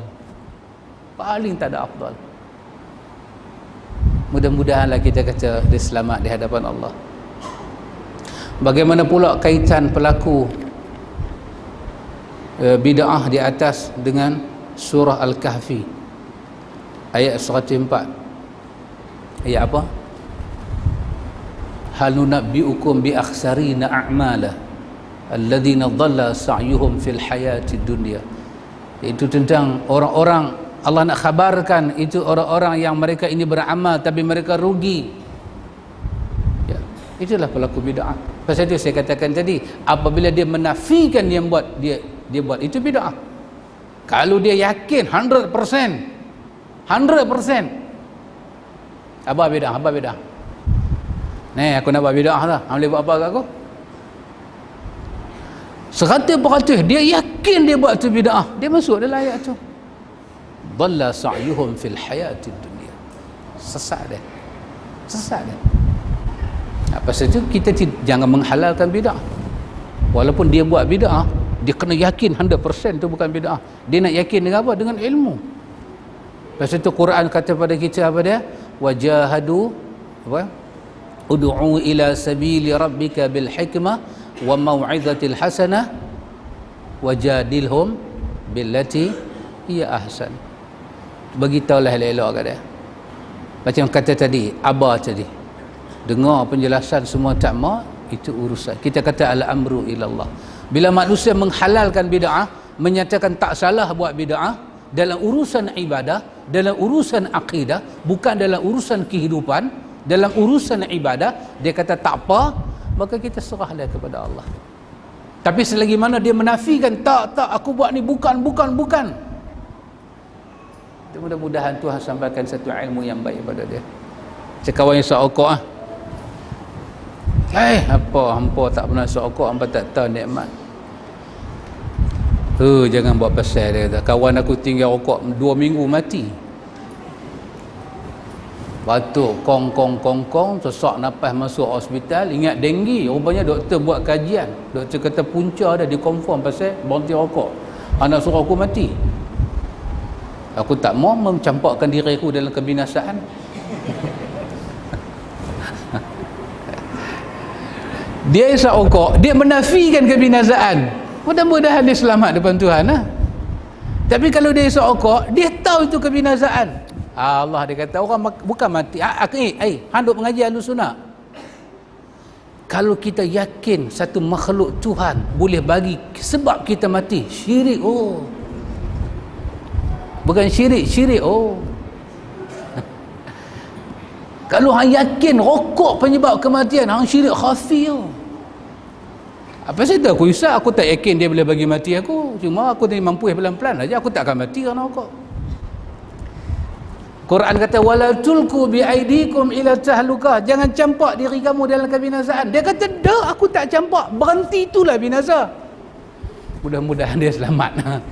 paling tak ada afdal. Mudah-mudahanlah kita kata dia selamat di hadapan Allah. Bagaimana pula kaitan pelaku bid'ah di atas dengan surah Al-Kahfi ayat 104? Ayat apa? Hal nunabbi'ukum bi akhsarina a'mala alladhina dhalla sa'yuhum fil hayati dunya. Itu tentang orang-orang, Allah nak khabarkan itu orang-orang yang mereka ini beramal tapi mereka rugi. Ya, itulah pelaku bid'ah. Pasal itu saya katakan tadi, apabila dia menafikan yang buat dia buat itu bid'ah. Kalau dia yakin 100% apa bid'ah? Apa bid'ah? Ni aku nak buat bid'ah lah. Hang boleh buat apa kat aku? 100% dia yakin dia buat tu bid'ah, dia masuk dalam ayat tu. Dhalla sa'yuhum fil hayatid dunya. Sesat dia. Pasal itu kita jangan menghalalkan bid'ah. Walaupun dia buat bid'ah, dia kena yakin 100% tu bukan bid'ah. Dia nak yakin dengan apa? Dengan ilmu. Pasal itu Quran kata pada kita apa dia? Wajahadu apa? Ud'u ila sabili rabbika bil hikmah wa mau'izatil hasanah wajadilhum billati hiya ahsan. Beritahulah elok-elok kat dia. Macam kata tadi, Abah tadi, dengar penjelasan semua tak mau, itu urusan. Kita kata al-amru ilallah. Bila manusia menghalalkan bid'ah, menyatakan tak salah buat bid'ah dalam urusan ibadah, dalam urusan akidah, bukan dalam urusan kehidupan, dalam urusan ibadah, dia kata tak apa, maka kita serahlah kepada Allah. Tapi selagi mana dia menafikan, tak aku buat ni bukan. Mudah-mudahan Tuhan sampaikan satu ilmu yang baik pada dia. Sekawan yang sokok apa hampa tak pernah sokok, hampa tak tahu nikmat. Jangan buat pasal dia kata. Kawan aku tinggal rokok 2 minggu mati. Batuk kong, sesak nafas masuk hospital, ingat denggi. Rupanya doktor buat kajian. Doktor kata punca dia dikonfirm pasal berhenti rokok. Anak suruh aku mati. Aku tak mau mencampakkan diriku dalam kebinasaan. Dia isap rokok, dia menafikan kebinasaan. Mudah-mudahan dia selamat depan Tuhan lah. Tapi kalau dia isap rokok, dia tahu itu kebinasaan. Allah dia kata orang bukan mati. Handuk mengaji Ahlus Sunnah. Kalau kita yakin satu makhluk Tuhan boleh bagi sebab kita mati, syirik. Bukan syirik. Kalau hang yakin rokok penyebab kematian, hang syirik khafi. Apa saja aku isap, aku tak yakin dia boleh bagi mati aku. Cuma aku ni mampu pelan-pelan aja, aku tak akan mati kerana rokok. Quran kata wala tulku bi aidikum ila tahlukah, jangan campak diri kamu dalam kebinasaan. Dia kata dah, aku tak campak, berhenti itulah binasa. Mudah-mudahan dia selamat.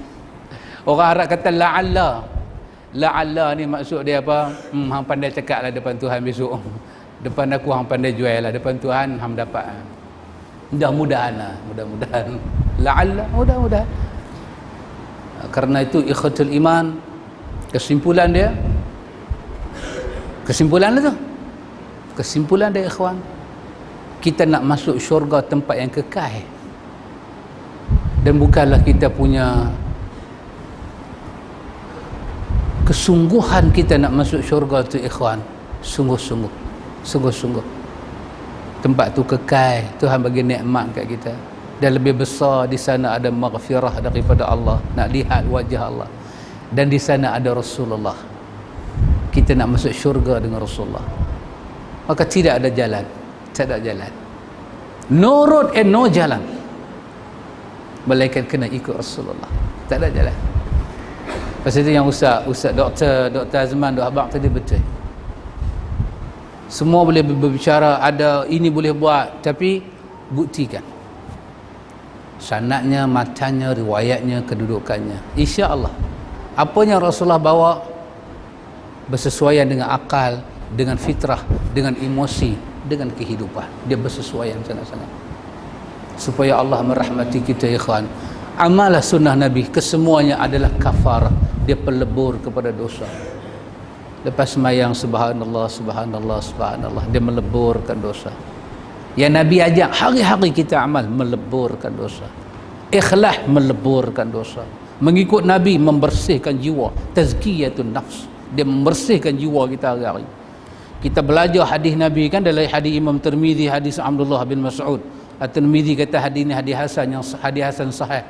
Orang Arab kata la'alla ni maksud dia apa? Hang pandai cakap lah depan Tuhan besok. Depan aku hang pandai jual lah, depan Tuhan hang dapat. Mudah-mudahan. La'alla, mudah-mudahan. Karena itu ikhwatul iman, kesimpulan dia ikhwan, kita nak masuk syurga, tempat yang kekal, dan bukanlah kita punya kesungguhan kita nak masuk syurga tu ikhwan, sungguh-sungguh tempat tu kekal. Tuhan bagi nikmat kat kita, dan lebih besar di sana ada maghfirah daripada Allah, nak lihat wajah Allah, dan di sana ada Rasulullah. Kita nak masuk syurga dengan Rasulullah, maka tidak ada jalan, no road and no jalan, melainkan kena ikut Rasulullah. Tak ada jalan. Pasal itu yang Ustaz Dr. Azman Dr. Abang tadi betul. Semua boleh berbicara, ada ini boleh buat, tapi buktikan sanadnya, matanya, riwayatnya, kedudukannya. Insya-Allah apa yang Rasulullah bawa bersesuaian dengan akal, dengan fitrah, dengan emosi, dengan kehidupan. Dia bersesuaian sangat-sangat. Supaya Allah merahmati kita, ya ikhwan. Amalah sunnah Nabi, kesemuanya adalah kafarah. Dia pelebur kepada dosa. Lepas sembahyang subhanallah, subhanallah, subhanallah, dia meleburkan dosa. Yang Nabi ajak hari-hari kita amal, meleburkan dosa. Ikhlas, meleburkan dosa. Mengikut Nabi, membersihkan jiwa. Tazkiyatun nafs, dia membersihkan jiwa kita hari-hari. Kita belajar hadis Nabi kan, dalam hadis Imam Tirmizi, hadis Abdullah bin Mas'ud. At-Tirmizi kata hadis ini hadis hasan, yang hadis hasan sahih.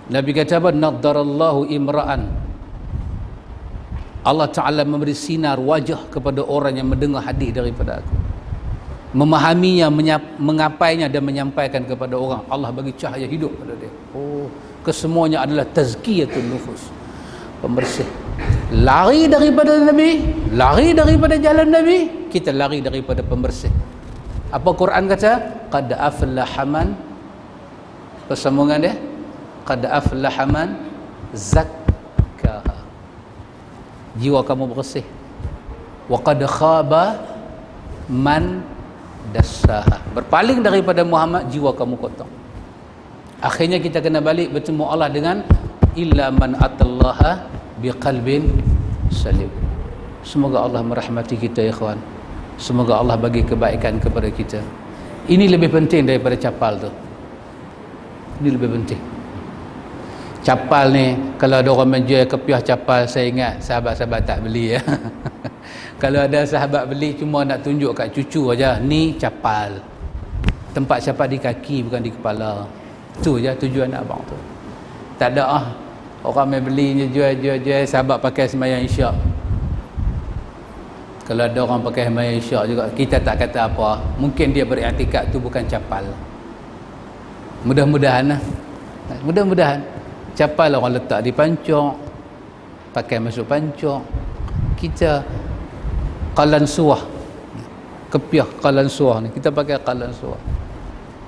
Nabi kata apa? Naddarallahu imra'an, Allah Ta'ala memberi sinar wajah kepada orang yang mendengar hadis daripada aku, memahaminya, mengapainya dan menyampaikan kepada orang. Allah bagi cahaya hidup pada dia. Oh, kesemuanya adalah tazkiyatun nufus, pembersih. Lari daripada Nabi, lari daripada jalan Nabi, kita lari daripada pembersih. Apa Quran kata? Qad aflaha man, persambungan dia, qad aflaha man zakkaha, jiwa kamu bersih. Wa qad khaba man dassaha, berpaling daripada Muhammad, jiwa kamu kotor. Akhirnya kita kena balik bertemu Allah dengan illa man atallaha biqalbin salim. Semoga Allah merahmati kita, ya ikhwan. Semoga Allah bagi kebaikan kepada kita. Ini lebih penting daripada capal tu. Ini lebih penting. Capal ni, kalau ada orang menjual kepiah capal, saya ingat sahabat-sahabat tak beli ya. Kalau ada sahabat beli, cuma nak tunjuk kat cucu aja, ni capal. Tempat capal di kaki, bukan di kepala. Tu je tujuan abang tu. Tak ada orang main beli jual, sahabat pakai sembahyang isyak. Kalau ada orang pakai sembahyang isyak juga, kita tak kata apa. Mungkin dia beriktikad tu bukan capal. Mudah-mudahan lah. Mudah-mudahan. Capal orang letak di pancok, pakai masuk pancok. Kita qalan suah, kepiah qalan suah ni, kita pakai qalan suah.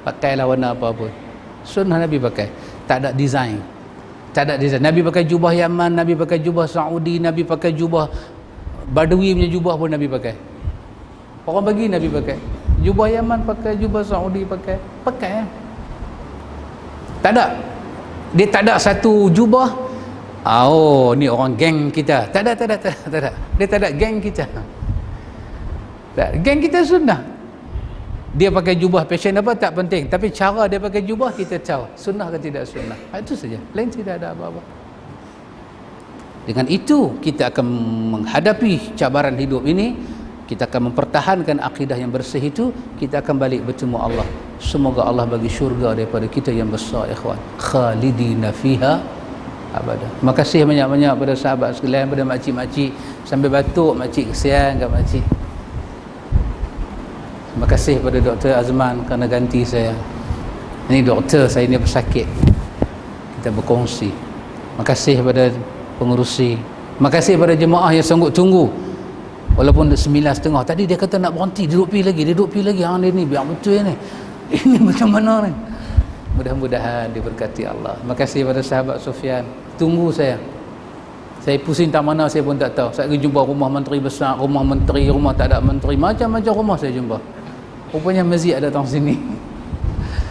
Pakailah warna apa pun. Sunnah Nabi pakai. Tak ada design. Tak ada design. Nabi pakai jubah Yaman, Nabi pakai jubah Saudi, Nabi pakai jubah Badui punya jubah pun Nabi pakai. Orang bagi Nabi pakai. Jubah Yaman pakai, jubah Saudi pakai. Pakai. Tak ada. Dia tak ada satu jubah. Oh, ni orang geng kita. Tak ada. Dia tak ada geng kita. Tak. Geng kita sunnah. Dia pakai jubah fashion apa tak penting, tapi cara dia pakai jubah kita tahu sunnah ke tidak sunnah. Itu saja. Lain tidak ada apa-apa. Dengan itu kita akan menghadapi cabaran hidup ini. Kita akan mempertahankan akidah yang bersih itu. Kita akan balik bertemu Allah. Semoga Allah bagi syurga daripada kita yang besar, ikhwan. Khalidina fiha abada. Terima kasih banyak-banyak pada sahabat sekalian, pada makcik-makcik. Sambil batuk makcik, kesian kat makcik. Terima kasih pada Dr. Azman kerana ganti saya. Ini doktor, saya ni pesakit. Kita berkongsi. Terima kasih pada pengurusi. Terima kasih pada jemaah yang sanggup tunggu. Walaupun 9.30 tadi dia kata nak berhenti, duduk pi lagi. Hang dia ni biar betul ni. Ini macam mana ni? Mudah-mudahan diberkati Allah. Terima kasih pada sahabat Sufyan. Tunggu saya. Saya pusing tak mana saya pun tak tahu. Saya pergi jumpa rumah menteri besar, rumah menteri, rumah tak ada menteri, macam-macam rumah saya jumpa. Rupanya masjid ada tang sini.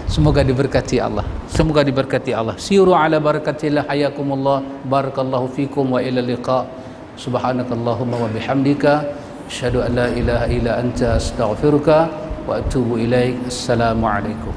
Semoga diberkati Allah. Semoga diberkati Allah. Siru ala barakatillah, hayakumullah, barakallahu fikum wa ila liqa. Subhanakallahumma wa bihamdika, asyhadu an la ilaha illa anta, astaghfiruka wa atubu ilaik. Assalamualaikum.